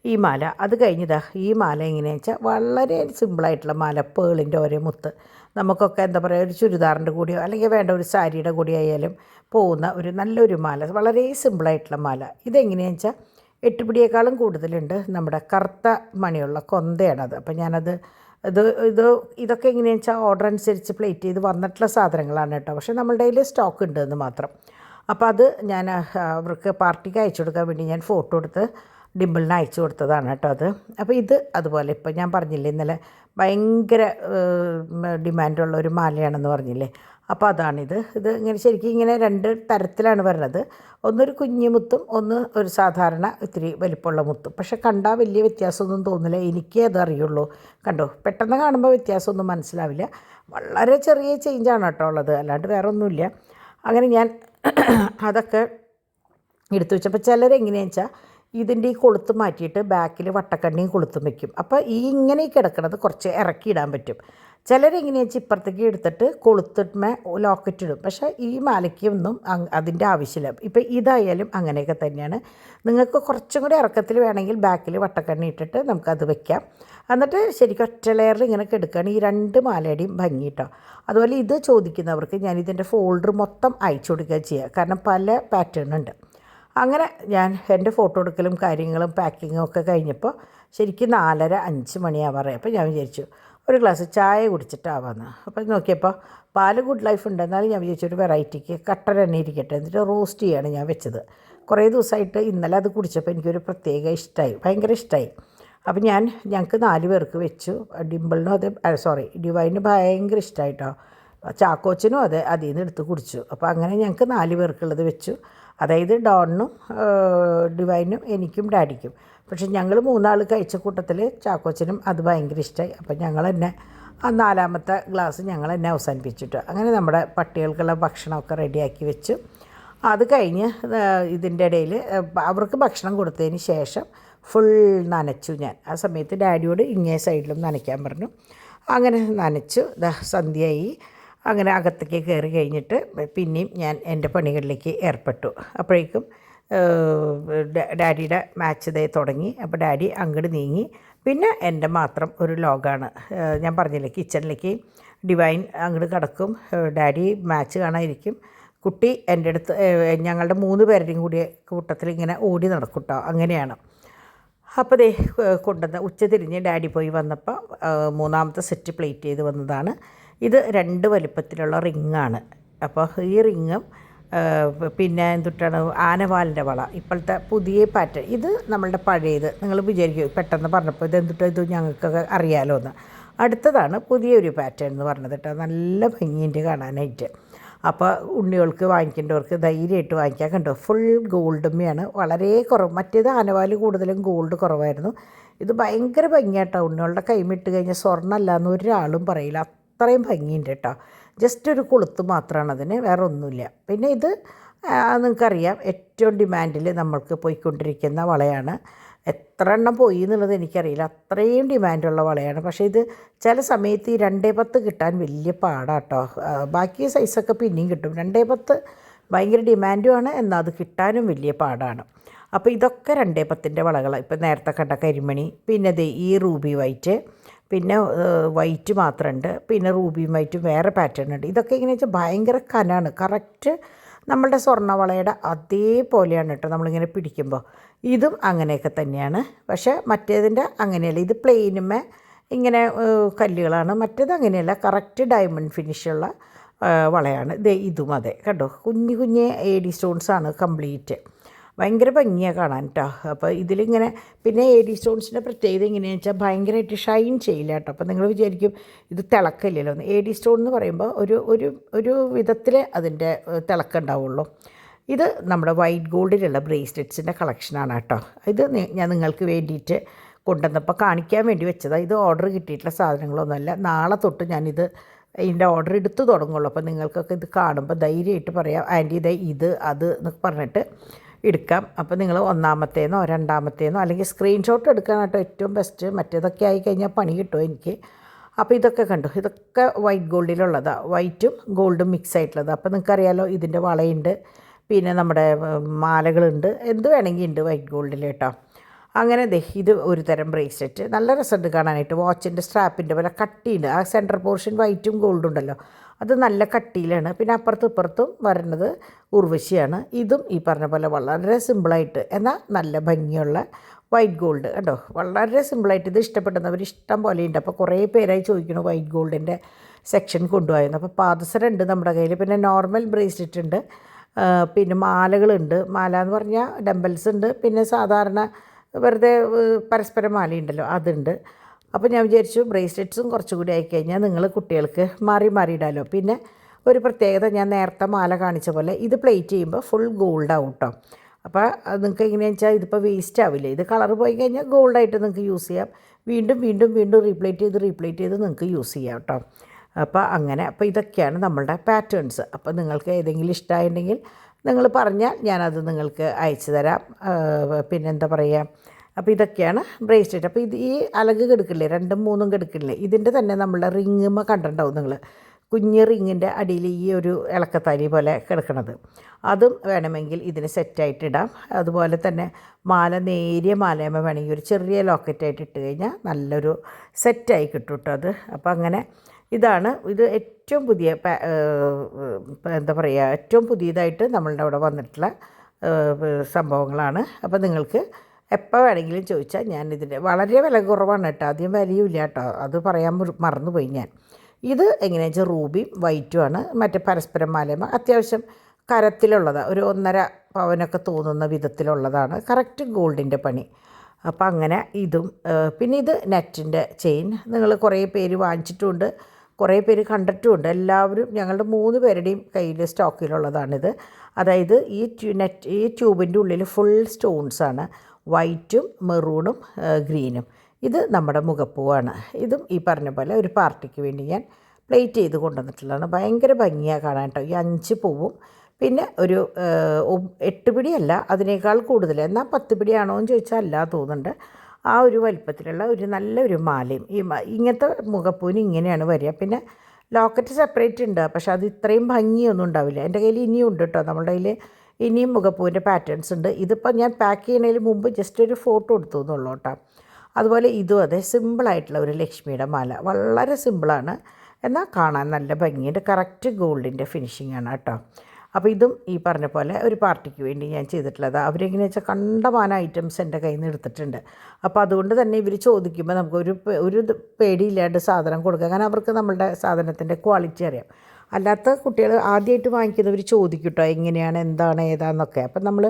ഈ മാല അത് കഴിഞ്ഞതാ. ഈ മാല എങ്ങനെയാണെന്ന് വെച്ചാൽ വളരെ സിമ്പിളായിട്ടുള്ള മാല, പേളിൻ്റെ ഒരേ മുത്ത്. നമുക്കൊക്കെ എന്താ പറയുക, ഒരു ചുരിദാറിൻ്റെ കൂടിയോ അല്ലെങ്കിൽ വേണ്ട ഒരു സാരിയുടെ കൂടി ആയാലും പോകുന്ന ഒരു നല്ലൊരു മാല, വളരെ സിമ്പിളായിട്ടുള്ള മാല. ഇതെങ്ങനെയാണെന്ന് വെച്ചാൽ 8 പിടിയേക്കാളും കൂടുതലുണ്ട്, നമ്മുടെ കറുത്ത മണിയുള്ള കൊന്തയാണത്. അപ്പോൾ ഞാനത് ഇതൊക്കെ എങ്ങനെയാണെന്ന് വെച്ചാൽ ഓർഡർ അനുസരിച്ച് പ്ലേറ്റ് ചെയ്ത് വന്നിട്ടുള്ള സാധനങ്ങളാണ് കേട്ടോ. പക്ഷേ നമ്മളുടെ കയ്യിൽ സ്റ്റോക്ക് ഉണ്ട് എന്ന് മാത്രം. അപ്പോൾ അത് ഞാൻ അവർക്ക് പാർട്ടിക്ക് അയച്ചു കൊടുക്കാൻ വേണ്ടി ഞാൻ ഫോട്ടോ എടുത്ത് ഡിമ്പിളിന് അയച്ചു കൊടുത്തതാണ് കേട്ടോ അത്. അപ്പോൾ ഇത് അതുപോലെ ഇപ്പോൾ ഞാൻ പറഞ്ഞില്ലേ ഇന്നലെ ഭയങ്കര ഡിമാൻഡുള്ള ഒരു മാലയാണെന്ന് പറഞ്ഞില്ലേ, അപ്പോൾ അതാണിത്. ഇത് ഇങ്ങനെ ശരിക്കും ഇങ്ങനെ 2 തരത്തിലാണ് വരുന്നത്. ഒന്നൊരു കുഞ്ഞു മുത്തും ഒന്ന് ഒരു സാധാരണ ഇത്തിരി വലിപ്പമുള്ള മുത്തും. പക്ഷെ കണ്ടാൽ വലിയ വ്യത്യാസമൊന്നും തോന്നില്ല. എനിക്കേ അതറിയുള്ളൂ. കണ്ടോ, പെട്ടെന്ന് കാണുമ്പോൾ വ്യത്യാസമൊന്നും മനസ്സിലാവില്ല. വളരെ ചെറിയ ചേഞ്ചാണ് കേട്ടോ ഉള്ളത്, അല്ലാണ്ട് വേറെ ഒന്നുമില്ല. അങ്ങനെ ഞാൻ അതൊക്കെ എടുത്തു വെച്ചപ്പോൾ ചിലരെങ്ങനെയാണെന്ന് വെച്ചാൽ ഇതിൻ്റെ ഈ കൊളുത്ത് മാറ്റിയിട്ട് ബാക്കിൽ വട്ടക്കണ്ണിയും കൊളുത്തും വെക്കും. അപ്പോൾ ഈ ഇങ്ങനെ കിടക്കുന്നത് കുറച്ച് ഇറക്കിയിടാൻ പറ്റും. ചിലരെങ്ങനെയാണെന്ന് വെച്ചാൽ ഇപ്പുറത്തേക്ക് എടുത്തിട്ട് കൊളുത്തിന്മേ ലോക്കറ്റ് ഇടും. പക്ഷേ ഈ മാലയ്ക്കൊന്നും അതിൻ്റെ ആവശ്യമില്ല. ഇപ്പോൾ ഇതായാലും അങ്ങനെയൊക്കെ തന്നെയാണ്. നിങ്ങൾക്ക് കുറച്ചും കൂടി ഇറക്കത്തിൽ വേണമെങ്കിൽ ബാക്കിൽ വട്ടക്കണ്ണി ഇട്ടിട്ട് നമുക്കത് വെക്കാം. എന്നിട്ട് ശരിക്കും ഒറ്റ ലെയറിൽ ഇങ്ങനെ കിടക്കുകയാണ് ഈ 2 മാലയുടെയും ഭംഗി കേട്ടോ. അതുപോലെ ഇത് ചോദിക്കുന്നവർക്ക് ഞാനിതിൻ്റെ ഫോൾഡർ മൊത്തം അയച്ചു കൊടുക്കുക ചെയ്യുക. കാരണം പല പാറ്റേൺ ഉണ്ട്. അങ്ങനെ ഞാൻ എൻ്റെ ഫോട്ടോ എടുക്കലും കാര്യങ്ങളും പാക്കിങ്ങും ഒക്കെ കഴിഞ്ഞപ്പോൾ ശരിക്കും 4:30-5 മണിയാവാറായി. അപ്പോൾ ഞാൻ വിചാരിച്ചു ഒരു ഗ്ലാസ് ചായ കുടിച്ചിട്ടാവാമെന്ന്. അപ്പോൾ നോക്കിയപ്പോൾ പാല് ഗുഡ് ലൈഫ് ഉണ്ട്. എന്നാലും ഞാൻ വിചാരിച്ചു ഒരു വെറൈറ്റിക്ക് കട്ടൻ തന്നെ ഇരിക്കട്ടെ, എന്നിട്ട് റോസ്റ്റ് ചെയ്യാണ് ഞാൻ വെച്ചത്. കുറേ ദിവസമായിട്ട് ഇന്നലെ അത് കുടിച്ചപ്പോൾ എനിക്കൊരു പ്രത്യേക ഇഷ്ടമായി, ഭയങ്കര ഇഷ്ടമായി. അപ്പോൾ ഞങ്ങൾക്ക് 4 പേർക്ക് വെച്ചു. ഡിംപിളിനും അതെ, ഡിവൈന് ഭയങ്കര ഇഷ്ടമായിട്ടോ. ചാക്കോച്ചനും അതെ അതിൽ നിന്ന് എടുത്ത് കുടിച്ചു. അപ്പോൾ അങ്ങനെ ഞങ്ങൾക്ക് 4 പേർക്കുള്ളത് വെച്ചു. അതായത് ഡോണിനും ഡിവൈനും എനിക്കും ഡാഡിക്കും. പക്ഷേ ഞങ്ങൾ 3 ആൾ കഴിച്ച കൂട്ടത്തിൽ ചാക്കോച്ചനും അത് ഭയങ്കര ഇഷ്ടമായി. അപ്പോൾ ഞങ്ങൾ തന്നെ ആ 4ാമത്തെ ഗ്ലാസ് ഞങ്ങൾ തന്നെ അവസാനിപ്പിച്ചിട്ട് അങ്ങനെ നമ്മുടെ പട്ടികൾക്കുള്ള ഭക്ഷണമൊക്കെ റെഡിയാക്കി വെച്ചു. അത് കഴിഞ്ഞ് ഇതിൻ്റെ ഇടയിൽ അവർക്ക് ഭക്ഷണം കൊടുത്തതിന് ശേഷം ഫുൾ നനച്ചു ഞാൻ. ആ സമയത്ത് ഡാഡിയോട് ഇങ്ങേ സൈഡിലും നനയ്ക്കാൻ പറഞ്ഞു. അങ്ങനെ നനച്ചു. സന്ധ്യയായി. അങ്ങനെ അകത്തേക്ക് കയറി കഴിഞ്ഞിട്ട് പിന്നെയും ഞാൻ എൻ്റെ പണികളിലേക്ക് ഏർപ്പെട്ടു. അപ്പോഴേക്കും ഡാഡിയുടെ മാച്ച് ഡേ തുടങ്ങി. അപ്പോൾ ഡാഡി അങ്ങോട്ട് നീങ്ങി. പിന്നെ എൻ്റെ മാത്രം ഒരു ലോകാണ്. ഞാൻ പറഞ്ഞില്ലേ, കിച്ചണിലേക്ക് ഡിവൈൻ അങ്ങോട്ട് കിടക്കും, ഡാഡി മാച്ച് കാണാതിരിക്കും. കുട്ടി എൻ്റെ അടുത്ത് ഞങ്ങളുടെ 3 പേരുടെയും കൂടി കൂട്ടത്തിൽ ഇങ്ങനെ ഓടി നടക്കും കേട്ടോ. അങ്ങനെയാണ്. അപ്പോൾ ദേ കൊണ്ടുവന്ന് ഉച്ചതിരിഞ്ഞ് ഡാഡി പോയി വന്നപ്പോൾ 3ാമത്തെ സെറ്റ് പ്ലേറ്റ് ചെയ്ത് വന്നതാണ്. ഇത് 2 വലിപ്പത്തിലുള്ള റിങ്ങാണ്. അപ്പോൾ ഈ റിങ്ങും പിന്നെ എന്തുട്ടാണ് ആനവാലിൻ്റെ വള, ഇപ്പോഴത്തെ പുതിയ പാറ്റേൺ. ഇത് നമ്മളുടെ പഴയത്. നിങ്ങൾ വിചാരിക്കും പെട്ടെന്ന് പറഞ്ഞപ്പോൾ ഇത് ഞങ്ങൾക്കൊക്കെ അറിയാമല്ലോ എന്ന്. അടുത്തതാണ് പുതിയൊരു പാറ്റേൺ എന്ന് പറഞ്ഞത് കേട്ടോ. നല്ല ഭംഗിയുണ്ട് കാണാനായിട്ട്. അപ്പോൾ ഉണ്ണികൾക്ക് വാങ്ങിക്കേണ്ടവർക്ക് ധൈര്യമായിട്ട് വാങ്ങിക്കാൻ. കണ്ടോ, ഫുൾ ഗോൾഡുമ്മയാണ്, വളരെ കുറവ്. മറ്റേത് ആനവാല് കൂടുതലും ഗോൾഡ് കുറവായിരുന്നു. ഇത് ഭയങ്കര ഭംഗിയാട്ടോ. ഉണ്ണികളുടെ കൈമിട്ട് കഴിഞ്ഞാൽ സ്വർണ്ണമല്ല എന്ന് ഒരാളും പറയില്ല, അത്രയും ഭംഗിയുണ്ട് കേട്ടോ. ജസ്റ്റ് ഒരു കൊളുത്ത് മാത്രമാണ് അതിന്, വേറെ ഒന്നുമില്ല. പിന്നെ ഇത് നിങ്ങൾക്കറിയാം ഏറ്റവും ഡിമാൻഡിൽ നമ്മൾക്ക് പോയിക്കൊണ്ടിരിക്കുന്ന വളയാണ്. എത്ര എണ്ണം പോയി എന്നുള്ളത് എനിക്കറിയില്ല, അത്രയും ഡിമാൻഡുള്ള വളയാണ്. പക്ഷേ ഇത് ചില സമയത്ത് ഈ 2.10 കിട്ടാൻ വലിയ പാടാട്ടോ. ബാക്കി സൈസൊക്കെ പിന്നെയും കിട്ടും. 2.10 ഭയങ്കര ഡിമാൻഡുമാണ്, എന്നാൽ അത് കിട്ടാനും വലിയ പാടാണ്. അപ്പോൾ ഇതൊക്കെ 2.10 വളകളാണ്. ഇപ്പോൾ നേരത്തെ കണ്ട കരിമണി, പിന്നെ ഈ റൂബി വൈറ്റ്, പിന്നെ വൈറ്റ് മാത്രമുണ്ട്, പിന്നെ റൂബിയും വൈറ്റും വേറെ പാറ്റേൺ ഉണ്ട്. ഇതൊക്കെ എങ്ങനെയാ വെച്ചാൽ ഭയങ്കര കനാണ്. കറക്റ്റ് നമ്മളുടെ സ്വർണ്ണവളയുടെ അതേപോലെയാണ് കേട്ടോ നമ്മളിങ്ങനെ പിടിക്കുമ്പോൾ. ഇതും അങ്ങനെയൊക്കെ തന്നെയാണ്. പക്ഷേ മറ്റേതിൻ്റെ അങ്ങനെയല്ല, ഇത് പ്ലെയിനുമേ ഇങ്ങനെ കല്ലുകളാണ്. മറ്റേത് അങ്ങനെയല്ല, കറക്റ്റ് ഡയമണ്ട് ഫിനിഷുള്ള വളയാണ്. ഇതും അതെ, കണ്ടോ, കുഞ്ഞു കുഞ്ഞ് AD സ്റ്റോൺസാണ് കംപ്ലീറ്റ്. ഭയങ്കര ഭംഗിയാണ് കാണാൻ കേട്ടോ. അപ്പോൾ ഇതിലിങ്ങനെ പിന്നെ AD സ്റ്റോൺസിൻ്റെ പ്രത്യേകത എങ്ങനെയാണെന്ന് വെച്ചാൽ ഭയങ്കരമായിട്ട് ഷൈൻ ചെയ്യില്ല കേട്ടോ. അപ്പോൾ നിങ്ങൾ വിചാരിക്കും ഇത് തിളക്കില്ലല്ലോ എന്ന്. AD സ്റ്റോൺ എന്ന് പറയുമ്പോൾ ഒരു വിധത്തിൽ അതിൻ്റെ തിളക്കം ഉണ്ടാവുള്ളൂ. ഇത് നമ്മുടെ വൈറ്റ് ഗോൾഡിലുള്ള ബ്രേസ്ലെറ്റ്സിൻ്റെ കളക്ഷനാണ് കേട്ടോ. ഇത് ഞാൻ നിങ്ങൾക്ക് വേണ്ടിയിട്ട് കൊണ്ടുവന്നപ്പോൾ കാണിക്കാൻ വേണ്ടി വെച്ചതാണ്. ഇത് ഓർഡർ കിട്ടിയിട്ടുള്ള സാധനങ്ങളൊന്നുമല്ല. നാളെ തൊട്ട് ഞാനിത് ഇതിൻ്റെ ഓർഡർ എടുത്ത് തുടങ്ങുള്ളൂ. അപ്പോൾ നിങ്ങൾക്കൊക്കെ ഇത് കാണുമ്പോൾ ധൈര്യമായിട്ട് പറയാം, ആൻറ്റി ഇത് അത് എന്നൊക്കെ പറഞ്ഞിട്ട് എടുക്കാം. അപ്പോൾ നിങ്ങൾ 1ാമത്തേന്നോ 2ാമത്തേന്നോ അല്ലെങ്കിൽ സ്ക്രീൻഷോട്ട് എടുക്കാനായിട്ടോ ഏറ്റവും ബെസ്റ്റ്. മറ്റേതൊക്കെ ആയിക്കഴിഞ്ഞാൽ പണി കിട്ടും എനിക്ക്. അപ്പോൾ ഇതൊക്കെ കണ്ടു, ഇതൊക്കെ വൈറ്റ് ഗോൾഡിലുള്ളതാണ്, വൈറ്റും ഗോൾഡും മിക്സ് ആയിട്ടുള്ളത്. അപ്പോൾ നിങ്ങൾക്കറിയാലോ ഇതിൻ്റെ വളയുണ്ട്, പിന്നെ നമ്മുടെ മാലകളുണ്ട്, എന്ത് വേണമെങ്കിൽ ഉണ്ട് വൈറ്റ് ഗോൾഡിൽ കേട്ടോ. അങ്ങനെ ഇത് ഒരു തരം ബ്രേസ്ലെറ്റ്, നല്ല രസമുണ്ട് കാണാനായിട്ട്. വാച്ചിൻ്റെ സ്ട്രാപ്പിൻ്റെ പോലെ കട്ടിയുണ്ട്. ആ സെൻറ്റർ പോർഷൻ വൈറ്റും ഗോൾഡും ഉണ്ടല്ലോ, അത് നല്ല കട്ടിയിലാണ്. പിന്നെ അപ്പുറത്തും ഇപ്പുറത്തും വരുന്നത് ഉർവശിയാണ്. ഇതും ഈ പറഞ്ഞ പോലെ വളരെ സിമ്പിളായിട്ട് എന്നാൽ നല്ല ഭംഗിയുള്ള വൈറ്റ് ഗോൾഡ് കേട്ടോ. വളരെ സിമ്പിളായിട്ട് ഇത് ഇഷ്ടപ്പെടുന്നവർ ഇഷ്ടം പോലെ ഉണ്ട്. അപ്പോൾ കുറേ പേരായി ചോദിക്കുന്നു വൈറ്റ് ഗോൾഡിൻ്റെ സെക്ഷൻ കൊണ്ടുപോയെന്ന്. അപ്പോൾ പാദസരം ഉണ്ട് നമ്മുടെ കയ്യിൽ, പിന്നെ നോർമൽ ബ്രേസ്ലെറ്റ് ഉണ്ട്, പിന്നെ മാലകളുണ്ട്. മാല എന്ന് പറഞ്ഞാൽ ഡംബൽസ് ഉണ്ട്, പിന്നെ സാധാരണ വെറുതെ പരസ്പരം മാലയുണ്ടല്ലോ അതുണ്ട്. അപ്പോൾ ഞാൻ വിചാരിച്ചു ബ്രേസ്ലെറ്റ്സും കുറച്ചുകൂടി ആയിക്കഴിഞ്ഞാൽ നിങ്ങൾ കുട്ടികൾക്ക് മാറി ഇടാമല്ലോ. പിന്നെ ഒരു പ്രത്യേകത ഞാൻ നേരത്തെ മാല കാണിച്ച പോലെ ഇത് പ്ലേറ്റ് ചെയ്യുമ്പോൾ ഫുൾ ഗോൾഡ് ആവും കേട്ടോ. അപ്പോൾ നിങ്ങൾക്ക് എങ്ങനെയാണെന്ന് വെച്ചാൽ ഇതിപ്പോൾ വേസ്റ്റ് ആവില്ല. ഇത് കളർ പോയി കഴിഞ്ഞാൽ ഗോൾഡായിട്ട് നിങ്ങൾക്ക് യൂസ് ചെയ്യാം. വീണ്ടും വീണ്ടും വീണ്ടും റീപ്ലേറ്റ് ചെയ്ത് നിങ്ങൾക്ക് യൂസ് ചെയ്യാം കേട്ടോ. അപ്പോൾ അങ്ങനെ അപ്പോൾ ഇതൊക്കെയാണ് നമ്മളുടെ പാറ്റേൺസ്. അപ്പോൾ നിങ്ങൾക്ക് ഏതെങ്കിലും ഇഷ്ടമായിട്ടുണ്ടെങ്കിൽ നിങ്ങൾ പറഞ്ഞാൽ ഞാനത് നിങ്ങൾക്ക് അയച്ചു തരാം. പിന്നെന്താ പറയുക, അപ്പോൾ ഇതൊക്കെയാണ് ബ്രേസ്ലെറ്റ്. അപ്പോൾ ഇത് ഈ അലക് കെടുക്കില്ലേ, 2ഉം 3ഉം കെടുക്കില്ലേ, ഇതിൻ്റെ തന്നെ നമ്മളുടെ റിങ്ങുമ്മ കണ്ടിട്ടുണ്ടാവും നിങ്ങൾ, കുഞ്ഞ് റിങ്ങിൻ്റെ അടിയിൽ ഈ ഒരു ഇളക്കത്താലി പോലെ കിടക്കണത്. അതും വേണമെങ്കിൽ ഇതിന് സെറ്റായിട്ടിടാം. അതുപോലെ തന്നെ മാല, നേരിയ മാലയമ്മ വേണമെങ്കിൽ ഒരു ചെറിയ ലോക്കറ്റായിട്ട് ഇട്ട് കഴിഞ്ഞാൽ നല്ലൊരു സെറ്റായി കിട്ടും കേട്ടോ അത്. അപ്പോൾ അങ്ങനെ ഇതാണ് ഇത് ഏറ്റവും പുതിയ എന്താ പറയുക, ഏറ്റവും പുതിയതായിട്ട് നമ്മളുടെ അവിടെ വന്നിട്ടുള്ള സംഭവങ്ങളാണ്. അപ്പോൾ നിങ്ങൾക്ക് എപ്പോൾ വേണമെങ്കിലും ചോദിച്ചാൽ ഞാൻ ഇതിൻ്റെ വളരെ വില കുറവാണ് കേട്ടോ, അധികം വിലയുമില്ല കേട്ടോ, അത് പറയാൻ മറന്നുപോയി ഞാൻ. ഇത് എങ്ങനെയാണെന്ന് വെച്ചാൽ റൂബിയും വൈറ്റുമാണ്. മറ്റേ പരസ്പരം മാലയമ്മ അത്യാവശ്യം കരത്തിലുള്ളതാണ്, ഒരു 1.5 പവനൊക്കെ തോന്നുന്ന വിധത്തിലുള്ളതാണ്, കറക്റ്റ് ഗോൾഡിൻ്റെ പണി. അപ്പം അങ്ങനെ ഇതും. പിന്നെ ഇത് നെറ്റിൻ്റെ ചെയിൻ നിങ്ങൾ കുറേ പേര് വാങ്ങിച്ചിട്ടുമുണ്ട്, കുറേ പേര് കണ്ടിട്ടുമുണ്ട്. എല്ലാവരും ഞങ്ങളുടെ 3 പേരുടെയും കയ്യിൽ സ്റ്റോക്കിലുള്ളതാണിത്. അതായത് ഈ ട്യൂബിൻ്റെ ഉള്ളിൽ ഫുൾ സ്റ്റോൺസാണ്, വൈറ്റും മെറൂണും ഗ്രീനും. ഇത് നമ്മുടെ മുഖപ്പൂവാണ്. ഇതും ഈ പറഞ്ഞ പോലെ ഒരു പാർട്ടിക്ക് വേണ്ടി ഞാൻ പ്ലേറ്റ് ചെയ്ത് കൊണ്ടുവന്നിട്ടുള്ളതാണ്. ഭയങ്കര ഭംഗിയാണ് കാണാൻ കേട്ടോ. ഈ 5 പൂവും പിന്നെ ഒരു 8 പിടിയല്ല, അതിനേക്കാൾ കൂടുതൽ, എന്നാൽ 10 പിടിയാണോ എന്ന് ചോദിച്ചാൽ അല്ല തോന്നുന്നുണ്ട്. ആ ഒരു വലിപ്പത്തിലുള്ള ഒരു നല്ലൊരു മാലയും. ഇങ്ങനത്തെ മുഖപ്പൂവിന് ഇങ്ങനെയാണ് വരിക. പിന്നെ ലോക്കറ്റ് സെപ്പറേറ്റ് ഉണ്ട്, പക്ഷെ അത് ഇത്രയും ഭംഗിയൊന്നും ഉണ്ടാവില്ല. എൻ്റെ കയ്യിൽ ഇനിയും ഉണ്ട് കേട്ടോ, നമ്മുടെ കയ്യിൽ ഇനിയും മുഖപ്പൂവിൻ്റെ പാറ്റേൺസ് ഉണ്ട്. ഇതിപ്പോൾ ഞാൻ പാക്ക് ചെയ്യുന്നതിന് മുമ്പ് ജസ്റ്റ് ഒരു ഫോട്ടോ എടുത്തു എന്നുള്ളൂ കേട്ടോ. അതുപോലെ ഇതും അതെ, സിമ്പിളായിട്ടുള്ള ഒരു ലക്ഷ്മിയുടെ മാല, വളരെ സിമ്പിളാണ്, എന്നാൽ കാണാൻ നല്ല ഭംഗിയുണ്ട്. കറക്റ്റ് ഗോൾഡിൻ്റെ ഫിനിഷിംഗ് ആണ് കേട്ടോ. അപ്പോൾ ഇതും ഈ പറഞ്ഞ പോലെ ഒരു പാർട്ടിക്ക് വേണ്ടി ഞാൻ ചെയ്തിട്ടുള്ളത്. അവരെങ്ങനെയാ വെച്ചാൽ കണ്ടമാന ഐറ്റംസ് എൻ്റെ കയ്യിൽ നിന്ന് എടുത്തിട്ടുണ്ട്. അപ്പോൾ അതുകൊണ്ട് തന്നെ ഇവർ ചോദിക്കുമ്പോൾ നമുക്ക് ഒരു പേടിയില്ലാണ്ട് സാധനം കൊടുക്കുക. കാരണം അവർക്ക് നമ്മളുടെ സാധനത്തിൻ്റെ ക്വാളിറ്റി അറിയാം. അല്ലാത്ത കുട്ടികൾ ആദ്യമായിട്ട് വാങ്ങിക്കുന്നവർ ചോദിക്കും കേട്ടോ, എങ്ങനെയാണ്, എന്താണ്, ഏതാണെന്നൊക്കെ. അപ്പം നമ്മൾ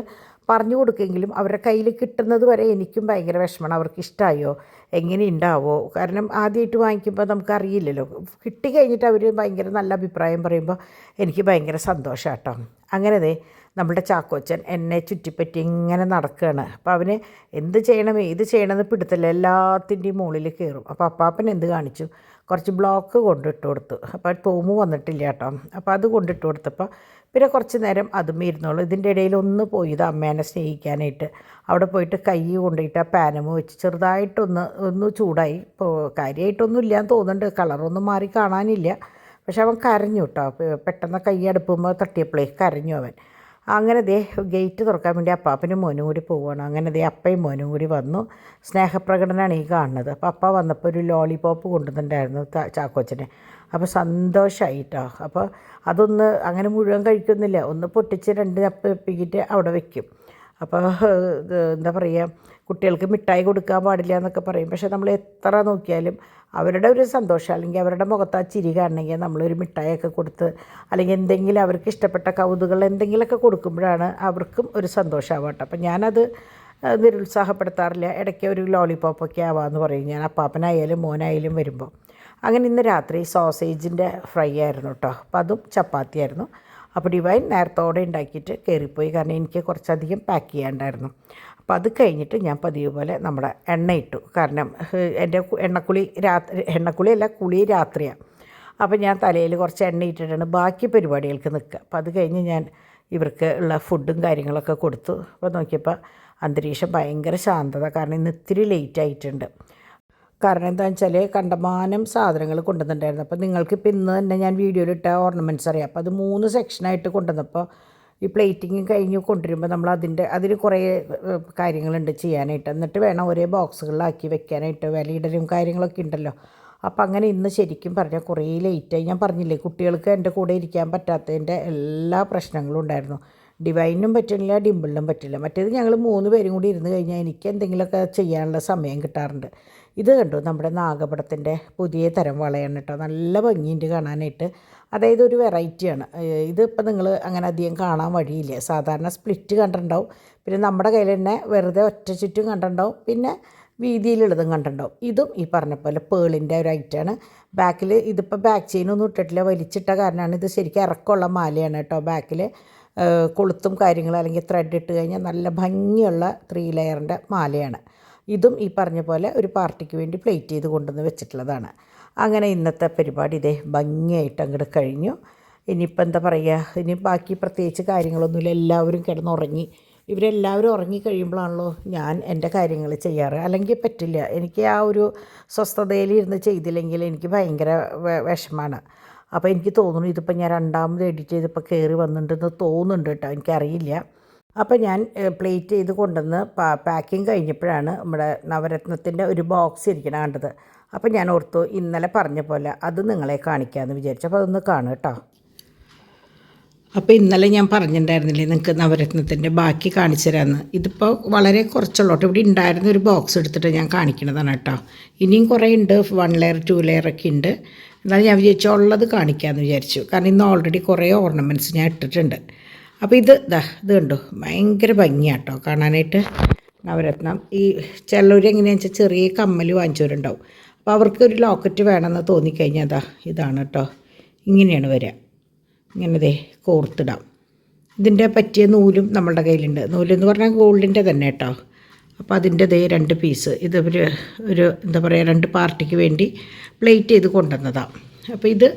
പറഞ്ഞു കൊടുക്കുമെങ്കിലും അവരുടെ കയ്യിൽ കിട്ടുന്നത് വരെ എനിക്കും ഭയങ്കര വിഷമമാണ്. അവർക്ക് ഇഷ്ടമായോ, എങ്ങനെ ഉണ്ടാവോ, കാരണം ആദ്യമായിട്ട് വാങ്ങിക്കുമ്പോൾ നമുക്കറിയില്ലല്ലോ. കിട്ടിക്കഴിഞ്ഞിട്ട് അവർ ഭയങ്കര നല്ല അഭിപ്രായം പറയുമ്പോൾ എനിക്ക് ഭയങ്കര സന്തോഷം കേട്ടോ. അങ്ങനെ നമ്മുടെ ചാക്കോച്ചൻ എന്നെ ചുറ്റിപ്പറ്റി ഇങ്ങനെ നടക്കുകയാണ്. അപ്പോൾ അവന് എന്ത് ചെയ്യണം ഏത് ചെയ്യണമെന്ന് പിടുത്തല്ല, എല്ലാത്തിൻ്റെയും മുകളിൽ കയറും. അപ്പോൾ അപ്പാപ്പൻ എന്ത് കാണിച്ചു, കുറച്ച് ബ്ലോക്ക് കൊണ്ടിട്ട് കൊടുത്തു. അപ്പോൾ തോമു വന്നിട്ടില്ല കേട്ടോ. അപ്പോൾ അത് കൊണ്ടിട്ട് കൊടുത്തപ്പോൾ പിന്നെ കുറച്ച് നേരം അതും ഇരുന്നോളൂ. ഇതിൻ്റെ ഇടയിൽ ഒന്ന് പോയത് അമ്മേനെ സ്നേഹിക്കാനായിട്ട് അവിടെ പോയിട്ട് കൈ കൊണ്ടിട്ട് ആ പാനമ വെച്ച് ചെറുതായിട്ടൊന്ന് ചൂടായി. ഇപ്പോൾ കാര്യമായിട്ടൊന്നും ഇല്ലയെന്ന് തോന്നുന്നുണ്ട്, കളറൊന്നും മാറി കാണാനില്ല. പക്ഷെ അവൻ കരഞ്ഞു കേട്ടോ. പെട്ടെന്ന് കൈ അടുപ്പുമ്പോൾ തട്ടിയപ്പോഴേ കരഞ്ഞു അവൻ. അങ്ങനെ ഗേറ്റ് തുറക്കാൻ വേണ്ടി അപ്പാപ്പനും മോനും കൂടി പോവുകയാണ്. അങ്ങനെ അപ്പയും മോനും കൂടി വന്നു. സ്നേഹപ്രകടനമാണ് ഈ കാണുന്നത്. അപ്പോൾ അപ്പ വന്നപ്പോൾ ഒരു ലോളിപോപ്പ് കൊണ്ടുവന്നിട്ടുണ്ടായിരുന്നു ചാക്കോച്ചനെ. അപ്പോൾ സന്തോഷമായിട്ടോ. അപ്പോൾ അതൊന്ന് അങ്ങനെ മുഴുവൻ കഴിക്കുന്നില്ല, ഒന്ന് പൊട്ടിച്ച് 2 ചപ്പ് വെപ്പിക്കിട്ട് അവിടെ വെക്കും. അപ്പോൾ എന്താ പറയുക, കുട്ടികൾക്ക് മിഠായി കൊടുക്കാൻ പാടില്ല എന്നൊക്കെ പറയും. പക്ഷേ നമ്മൾ എത്ര നോക്കിയാലും അവരുടെ ഒരു സന്തോഷം, അല്ലെങ്കിൽ അവരുടെ മുഖത്ത് ആ ചിരി കാണണമെങ്കിൽ നമ്മളൊരു മിഠായിയൊക്കെ കൊടുത്ത്, അല്ലെങ്കിൽ എന്തെങ്കിലും അവർക്ക് ഇഷ്ടപ്പെട്ട കൗതുകൾ എന്തെങ്കിലുമൊക്കെ കൊടുക്കുമ്പോഴാണ് അവർക്കും ഒരു സന്തോഷമാവട്ടെ. അപ്പം ഞാനത് നിരുത്സാഹപ്പെടുത്താറില്ല. ഇടയ്ക്ക് ഒരു ലോളിപോപ്പൊക്കെ ആവാമെന്ന് പറയും ഞാൻ, അപ്പാപ്പനായാലും മോനായാലും വരുമ്പോൾ. അങ്ങനെ ഇന്ന് രാത്രി സോസേജിൻ്റെ ഫ്രൈ ആയിരുന്നു കേട്ടോ. അപ്പോൾ അതും ചപ്പാത്തിയായിരുന്നു. അപ്പോൾ ഡിവൈൻ നേരത്തോടെ ഉണ്ടാക്കിയിട്ട് കയറിപ്പോയി, കാരണം എനിക്ക് കുറച്ചധികം പാക്ക് ചെയ്യാണ്ടായിരുന്നു. അപ്പോൾ അത് കഴിഞ്ഞിട്ട് ഞാൻ പതിവ് പോലെ നമ്മുടെ എണ്ണ ഇട്ടു. കാരണം എൻ്റെ എണ്ണക്കുളിയല്ല, കുളി രാത്രിയാണ്. അപ്പോൾ ഞാൻ തലയിൽ കുറച്ച് എണ്ണ ഇട്ടിട്ടാണ് ബാക്കി പരിപാടികൾക്ക് നിൽക്കുക. അപ്പോൾ അത് കഴിഞ്ഞ് ഞാൻ ഇവർക്ക് ഉള്ള ഫുഡും കാര്യങ്ങളൊക്കെ കൊടുത്തു. അപ്പോൾ നോക്കിയപ്പോൾ അന്തരീക്ഷം ഭയങ്കര ശാന്തത, കാരണം ഇന്ന് ഇത്തിരി ലേറ്റ് ആയിട്ടുണ്ട്. കാരണം എന്താണെന്ന് വെച്ചാൽ കണ്ടമാനം സാധനങ്ങൾ കൊണ്ടുവന്നിട്ടുണ്ടായിരുന്നു. അപ്പോൾ നിങ്ങൾക്കിപ്പോൾ ഇന്ന് തന്നെ ഞാൻ വീഡിയോയിലിട്ട ഓർണമെൻറ്റ്സ് അറിയാം. അപ്പോൾ അത് 3 സെക്ഷനായിട്ട് കൊണ്ടുവന്നപ്പോൾ ഈ പ്ലേറ്റിങ് കഴിഞ്ഞ് കൊണ്ടുവരുമ്പോൾ നമ്മൾ അതിന് കുറേ കാര്യങ്ങളുണ്ട് ചെയ്യാനായിട്ട്. എന്നിട്ട് വേണം ഒരേ ബോക്സുകളിലാക്കി വെക്കാനായിട്ട്, വിലയിടലും കാര്യങ്ങളൊക്കെ ഉണ്ടല്ലോ. അപ്പോൾ അങ്ങനെ ഇന്ന് ശരിക്കും പറഞ്ഞാൽ കുറേ ലേറ്റായി. ഞാൻ പറഞ്ഞില്ലേ, കുട്ടികൾക്ക് എൻ്റെ കൂടെ ഇരിക്കാൻ പറ്റാത്തതിൻ്റെ എല്ലാ പ്രശ്നങ്ങളും ഉണ്ടായിരുന്നു. ഡിവൈനും പറ്റില്ല, ഡിമ്പിളിനും പറ്റില്ല. മറ്റേത് ഞങ്ങൾ 3 പേരും കൂടി ഇരുന്ന് കഴിഞ്ഞാൽ എനിക്ക് എന്തെങ്കിലുമൊക്കെ ചെയ്യാനുള്ള സമയം കിട്ടാറുണ്ട്. ഇത് കണ്ടു, നമ്മുടെ നാഗപടത്തിൻ്റെ പുതിയ തരം വളയാണ് കേട്ടോ. നല്ല ഭംഗിയുണ്ട് കാണാനായിട്ട്. അതായത് ഒരു വെറൈറ്റിയാണ്. ഇതിപ്പോൾ നിങ്ങൾ അങ്ങനെ അധികം കാണാൻ വഴിയില്ല. സാധാരണ സ്പ്ലിറ്റ് കണ്ടിട്ടുണ്ടാവും, പിന്നെ നമ്മുടെ കയ്യിൽ തന്നെ വെറുതെ ഒറ്റ ചുറ്റും കണ്ടിട്ടുണ്ടാവും, പിന്നെ വീതിയിലുള്ളതും കണ്ടിട്ടുണ്ടാവും. ഇതും ഈ പറഞ്ഞ പോലെ പേളിൻ്റെ ഒരു ഐറ്റമാണ്. ബാക്കിൽ ഇതിപ്പോൾ ബാക്ക് ചെയിനൊന്നും ഇട്ടിട്ടില്ല, വലിച്ചിട്ട കാരണമാണ്. ഇത് ശരിക്കും ഇറക്കമുള്ള മാലയാണ് കേട്ടോ. ബാക്കിൽ കൊളുത്തും കാര്യങ്ങൾ അല്ലെങ്കിൽ ത്രെഡ് ഇട്ട് കഴിഞ്ഞാൽ നല്ല ഭംഗിയുള്ള 3 ലെയറിൻ്റെ മാലയാണ്. ഇതും ഈ പറഞ്ഞ പോലെ ഒരു പാർട്ടിക്ക് വേണ്ടി പ്ലേറ്റ് ചെയ്ത് കൊണ്ടുവന്ന് വെച്ചിട്ടുള്ളതാണ്. അങ്ങനെ ഇന്നത്തെ പരിപാടി ഇതേ ഭംഗിയായിട്ട് അങ്ങോട്ട് കഴിഞ്ഞു. ഇനിയിപ്പോൾ എന്താ പറയുക, ഇനി ബാക്കി പ്രത്യേകിച്ച് കാര്യങ്ങളൊന്നുമില്ല. എല്ലാവരും കിടന്നുറങ്ങി. ഇവരെല്ലാവരും ഉറങ്ങിക്കഴിയുമ്പോഴാണല്ലോ ഞാൻ എൻ്റെ കാര്യങ്ങൾ ചെയ്യാറ്. അല്ലെങ്കിൽ പറ്റില്ല, എനിക്ക് ആ ഒരു സ്വസ്ഥതയിൽ ഇരുന്ന് ചെയ്തില്ലെങ്കിൽ എനിക്ക് ഭയങ്കര വിഷമമാണ്. അപ്പോൾ എനിക്ക് തോന്നുന്നു ഇതിപ്പോൾ ഞാൻ രണ്ടാമത് എഡിറ്റ് ചെയ്തപ്പോൾ കയറി വന്നിട്ടുണ്ടെന്ന് തോന്നുന്നുണ്ട് കേട്ടോ, എനിക്കറിയില്ല. അപ്പോൾ ഞാൻ പ്ലേറ്റ് ചെയ്ത് കൊണ്ടുവന്ന് പാക്കിങ് കഴിഞ്ഞപ്പോഴാണ് നമ്മുടെ നവരത്നത്തിൻ്റെ ഒരു ബോക്സ് ഇരിക്കണം കണ്ടത്. അപ്പോൾ ഞാൻ ഓർത്തു ഇന്നലെ പറഞ്ഞ പോലെ അത് നിങ്ങളെ കാണിക്കാമെന്ന് വിചാരിച്ചു. അപ്പോൾ അതൊന്ന് കാണും കേട്ടോ. അപ്പോൾ ഇന്നലെ ഞാൻ പറഞ്ഞിട്ടുണ്ടായിരുന്നില്ലേ നിങ്ങൾക്ക് നവരത്നത്തിൻ്റെ ബാക്കി കാണിച്ചു തരാമെന്ന്. ഇതിപ്പോൾ വളരെ കുറച്ചുള്ളൂ. ഇവിടെ ഉണ്ടായിരുന്ന ഒരു ബോക്സ് എടുത്തിട്ട് ഞാൻ കാണിക്കണതാണ് കേട്ടോ. ഇനിയും കുറേ ഉണ്ട്, 1 ലെയർ 2 ലെയറൊക്കെ ഉണ്ട്. എന്നാലും ഞാൻ വിചാരിച്ചു ഉള്ളത് കാണിക്കാമെന്ന് വിചാരിച്ചു. കാരണം ഇന്ന് ഓൾറെഡി കുറേ ഓർണമെൻറ്റ്സ് ഞാൻ ഇട്ടിട്ടുണ്ട്. അപ്പോൾ ഇത് കണ്ടോ, ഭയങ്കര ഭംഗിയാണ് കേട്ടോ കാണാനായിട്ട്. നവരത്നം ഈ ചിലർ എങ്ങനെയാണെന്ന് വെച്ചാൽ ചെറിയ കമ്മൽ വാങ്ങിച്ചവരുണ്ടാവും. അപ്പോൾ അവർക്കൊരു ലോക്കറ്റ് വേണമെന്ന് തോന്നിക്കഴിഞ്ഞാൽ ഇതാണ് കേട്ടോ, ഇങ്ങനെയാണ് വരിക. ഇങ്ങനെ കോർത്തിടാം. ഇതിൻ്റെ പറ്റിയ നൂലും നമ്മളുടെ കയ്യിലുണ്ട്. നൂലെന്ന് പറഞ്ഞാൽ ഗോൾഡിൻ്റെ തന്നെ കേട്ടോ. അപ്പോൾ അതിൻ്റെ 2 പീസ് ഇത് ഒരു എന്താ പറയുക 2 പാർട്ടിക്ക് വേണ്ടി പ്ലേറ്റ് ചെയ്ത് കൊണ്ടുവന്നതാണ്. അപ്പോൾ ഇത്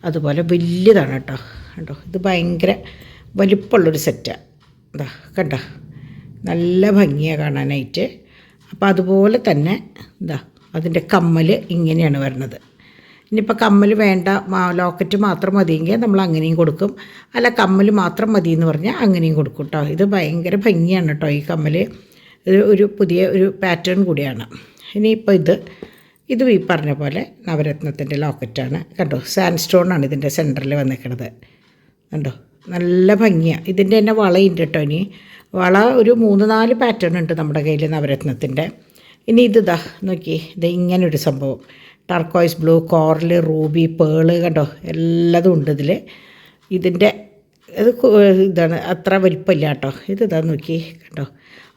അതുപോലെ വലിയതാണ് കേട്ടോ. ഇത് ഭയങ്കര വലിപ്പമുള്ളൊരു സെറ്റാണ്. കണ്ടോ, നല്ല ഭംഗിയാണ് കാണാനായിട്ട്. അപ്പോൾ അതുപോലെ തന്നെ അതിൻ്റെ കമ്മൽ ഇങ്ങനെയാണ് വരുന്നത്. ഇനിയിപ്പോൾ കമ്മൽ വേണ്ട, ലോക്കറ്റ് മാത്രം മതിയെങ്കിൽ നമ്മൾ അങ്ങനെയും കൊടുക്കും. അല്ല കമ്മൽ മാത്രം മതി എന്ന് പറഞ്ഞാൽ അങ്ങനെയും കൊടുക്കും കേട്ടോ. ഇത് ഭയങ്കര ഭംഗിയാണ് കേട്ടോ ഈ കമ്മൽ. ഒരു പുതിയ ഒരു പാറ്റേൺ കൂടിയാണ്. ഇനിയിപ്പോൾ ഇത് ഈ പറഞ്ഞ പോലെ നവരത്നത്തിൻ്റെ ലോക്കറ്റാണ് കണ്ടോ. സാൻഡ് സ്റ്റോണാണ് ഇതിൻ്റെ സെൻറ്ററിൽ വന്നിരിക്കുന്നത് കണ്ടോ, നല്ല ഭംഗിയാണ്. ഇതിൻ്റെ തന്നെ വളയുണ്ട് കേട്ടോ. ഇനി വള ഒരു 3-4 പാറ്റേൺ ഉണ്ട് നമ്മുടെ കയ്യിൽ നവരത്നത്തിൻ്റെ. ഇനി നോക്കി, ഇങ്ങനൊരു സംഭവം, turquoise blue, coral, ruby, pearl കണ്ടോ, എല്ലാതും ഉണ്ട് ഇതിൽ. ഇതിൻ്റെ ഇതാണ്, അത്ര വലിപ്പമില്ല കേട്ടോ. നോക്കി കണ്ടോ,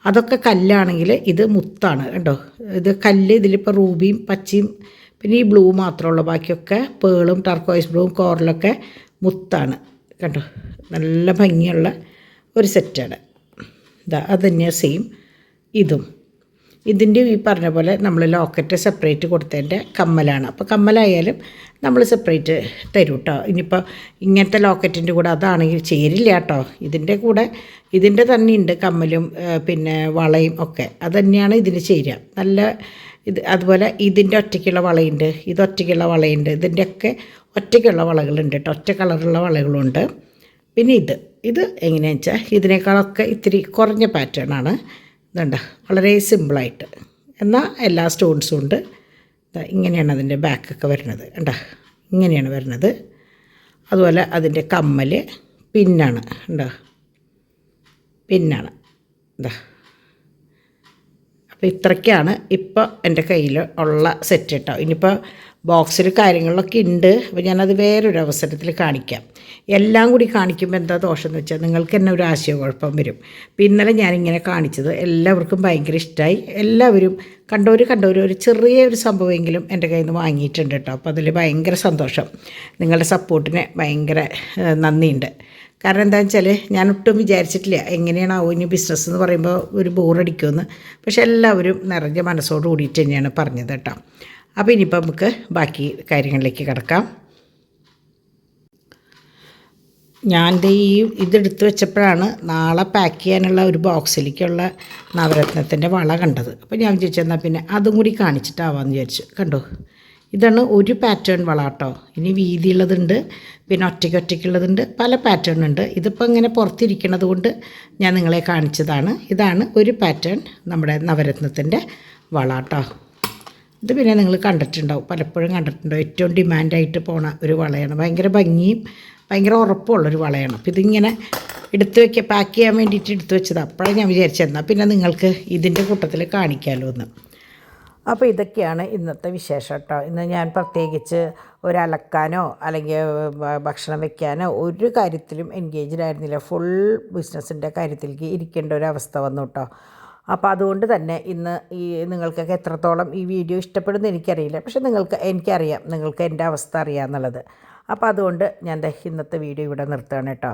അതൊക്കെ കല്ലാണെങ്കിൽ ഇത് മുത്താണ് കണ്ടോ. ഇത് കല്ല്, ഇതിലിപ്പോൾ റൂബിയും പച്ചയും പിന്നെ ഈ ബ്ലൂ മാത്രമുള്ള, ബാക്കിയൊക്കെ പേളും ടർക്കോയ്സ് ബ്ലൂവും കോറലൊക്കെ മുത്താണ് കണ്ടോ. നല്ല ഭംഗിയുള്ള ഒരു സെറ്റാണ്. അത് തന്നെയാണ് സെയിം ഇതും. ഇതിൻ്റെ ഈ പറഞ്ഞ പോലെ നമ്മൾ ലോക്കറ്റ് സെപ്പറേറ്റ് കൊടുത്തതിൻ്റെ കമ്മലാണ്. അപ്പോൾ കമ്മലായാലും നമ്മൾ സെപ്പറേറ്റ് തരും കേട്ടോ. ഇനിയിപ്പോൾ ഇങ്ങനത്തെ ലോക്കറ്റിൻ്റെ കൂടെ അതാണെങ്കിൽ ചേരില്ല കേട്ടോ. ഇതിൻ്റെ തന്നെ ഉണ്ട് കമ്മലും പിന്നെ വളയും ഒക്കെ. അത് തന്നെയാണ് ഇതിന് ചേരുക. നല്ല അതുപോലെ ഇതിൻ്റെ ഒറ്റയ്ക്കുള്ള വളയുണ്ട്, ഒറ്റയ്ക്കുള്ള വളയുണ്ട്. ഇതിൻ്റെയൊക്കെ ഒറ്റയ്ക്കുള്ള വളകളുണ്ട് കേട്ടോ, ഒറ്റ കളറുള്ള വളകളുണ്ട്. പിന്നെ ഇത് എങ്ങനെയാണെന്ന് വെച്ചാൽ ഇതിനേക്കാളൊക്കെ ഇത്തിരി കുറഞ്ഞ പാറ്റേണാണ്. ഇതുണ്ട്, വളരെ സിമ്പിളായിട്ട്, എന്നാൽ എല്ലാ സ്റ്റോൺസും ഉണ്ട്. ഇങ്ങനെയാണ് അതിൻ്റെ ബാക്കൊക്കെ വരുന്നത് കണ്ടോ, ഇങ്ങനെയാണ് വരുന്നത്. അതുപോലെ അതിൻ്റെ കമ്മൽ പിന്നാണ് കണ്ടോ, പിന്നാണ് അപ്പോൾ ഇത്രയ്ക്കാണ് ഇപ്പോൾ എൻ്റെ കയ്യിൽ ഉള്ള സെറ്റ് കേട്ടോ. ഇനിയിപ്പോൾ ബോക്സിൽ കാര്യങ്ങളിലൊക്കെ ഉണ്ട്. അപ്പോൾ ഞാനത് വേറൊരു അവസരത്തിൽ കാണിക്കാം. എല്ലാം കൂടി കാണിക്കുമ്പോൾ എന്താ ദോഷം എന്ന് വെച്ചാൽ നിങ്ങൾക്ക് തന്നെ ഒരു ആശയക്കുഴപ്പം വരും. അപ്പോൾ ഇന്നലെ ഞാനിങ്ങനെ കാണിച്ചത് എല്ലാവർക്കും ഭയങ്കര ഇഷ്ടമായി. എല്ലാവരും കണ്ടവർ ഒരു ചെറിയൊരു സംഭവമെങ്കിലും എൻ്റെ കയ്യിൽ നിന്ന് വാങ്ങിയിട്ടുണ്ട് കേട്ടോ. അപ്പോൾ അതിൽ ഭയങ്കര സന്തോഷം. നിങ്ങളുടെ സപ്പോർട്ടിന് ഭയങ്കര നന്ദിയുണ്ട്. കാരണം എന്താണെന്ന് വെച്ചാൽ ഞാൻ ഒട്ടും വിചാരിച്ചിട്ടില്ല എങ്ങനെയാണാവോ ഇനി ബിസിനസ് എന്ന് പറയുമ്പോൾ ഒരു ബോറടിക്കുമെന്ന്. പക്ഷെ എല്ലാവരും നിറഞ്ഞ മനസ്സോട് കൂടിയിട്ട് തന്നെയാണ് പറഞ്ഞത് കേട്ടോ. അപ്പോൾ ഇനിയിപ്പോൾ നമുക്ക് ബാക്കി കാര്യങ്ങളിലേക്ക് കിടക്കാം. ഞാൻ ഇതെടുത്ത് വെച്ചപ്പോഴാണ് നാളെ പാക്ക് ചെയ്യാനുള്ള ഒരു ബോക്സിലേക്കുള്ള നവരത്നത്തിൻ്റെ വള കണ്ടത്. അപ്പോൾ ഞാൻ വിചാരിച്ചെന്നാൽ പിന്നെ അതും കൂടി കാണിച്ചിട്ടാവാമെന്ന് വിചാരിച്ചു. കണ്ടോ, ഇതാണ് ഒരു പാറ്റേൺ വള കേട്ടോ. ഇനി വീതിയുള്ളതുണ്ട്, പിന്നെ ഒറ്റയ്ക്കുള്ളതുണ്ട്, പല പാറ്റേൺ ഉണ്ട്. ഇതിപ്പോൾ ഇങ്ങനെ പുറത്തിരിക്കുന്നത് കൊണ്ട് ഞാൻ നിങ്ങളെ കാണിച്ചതാണ്. ഇതാണ് ഒരു പാറ്റേൺ നമ്മുടെ നവരത്നത്തിൻ്റെ വള കേട്ടോ. ഇത് പിന്നെ നിങ്ങൾ കണ്ടിട്ടുണ്ടാവും, പലപ്പോഴും കണ്ടിട്ടുണ്ടാവും. ഏറ്റവും ഡിമാൻഡായിട്ട് പോണ ഒരു വളയാണ്. ഭയങ്കര ഭംഗിയും ഭയങ്കര ഉറപ്പുള്ളൊരു വളയാണ്. അപ്പോൾ ഇതിങ്ങനെ പാക്ക് ചെയ്യാൻ വേണ്ടിയിട്ട് എടുത്ത് വെച്ചത്. അപ്പോഴാണ് ഞാൻ വിചാരിച്ചെന്നാൽ പിന്നെ നിങ്ങൾക്ക് ഇതിൻ്റെ കൂട്ടത്തിൽ കാണിക്കാമല്ലോ എന്ന്. അപ്പോൾ ഇതൊക്കെയാണ് ഇന്നത്തെ വിശേഷം കേട്ടോ. ഇന്ന് ഞാൻ പ്രത്യേകിച്ച് അലക്കാനോ അല്ലെങ്കിൽ ഭക്ഷണം വെക്കാനോ ഒരു കാര്യത്തിലും എൻഗേജ്ഡ് ആയിരുന്നില്ല. ഫുൾ ബിസിനസ്സിൻ്റെ കാര്യത്തിലേക്ക് ഇരിക്കേണ്ട ഒരു അവസ്ഥ വന്നു കേട്ടോ. അപ്പോൾ അതുകൊണ്ട് തന്നെ ഇന്ന് ഈ നിങ്ങൾക്കൊക്കെ എത്രത്തോളം ഈ വീഡിയോ ഇഷ്ടപ്പെടുമെന്ന് എനിക്കറിയില്ല, പക്ഷെ എനിക്കറിയാം നിങ്ങൾക്ക് എൻ്റെ അവസ്ഥ അറിയാമെന്നുള്ളത്. അപ്പോൾ അതുകൊണ്ട് ഞാൻ ഇന്നത്തെ വീഡിയോ ഇവിടെ നിർത്തുകയാണ് കേട്ടോ.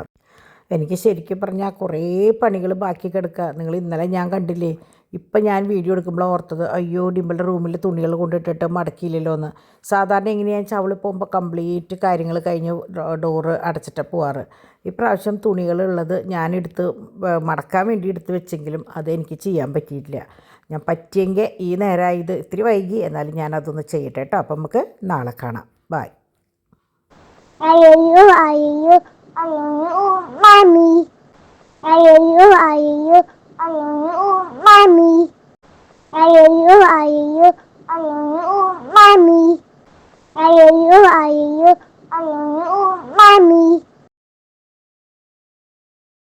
എനിക്ക് ശരിക്കും പറഞ്ഞാൽ കുറേ പണികൾ ബാക്കി കിടക്കുക. നിങ്ങൾ ഇന്നലെ ഞാൻ കണ്ടില്ലേ, ഇപ്പം ഞാൻ വീഡിയോ എടുക്കുമ്പോൾ ഓർത്തത്, അയ്യോ ഡിമ്പിളുടെ റൂമിൽ തുണികൾ കൊണ്ടിട്ടിട്ട് മടക്കിയില്ലല്ലോ എന്ന്. സാധാരണ എങ്ങനെയാണ് ചവളി പോകുമ്പോൾ കംപ്ലീറ്റ് കാര്യങ്ങൾ കഴിഞ്ഞ് ഡോറ് അടച്ചിട്ടാണ് പോവാറ്. ഇപ്രാവശ്യം തുണികളുള്ളത് ഞാനെടുത്ത് മടക്കാൻ വേണ്ടി എടുത്ത് വെച്ചെങ്കിലും അത് എനിക്ക് ചെയ്യാൻ പറ്റിയിട്ടില്ല. ഞാൻ പറ്റിയെങ്കിൽ ഈ നേരമായത് ഇത്തിരി വൈകി, എന്നാലും ഞാനതൊന്ന് ചെയ്യട്ടെ കേട്ടോ. അപ്പം നമുക്ക് നാളെ കാണാം. Bye. Ayo, ayo, ayo, mami. Ayo, ayo, ayo, mami. Ayo, ayo, ayo, mami. Ayo, ayo.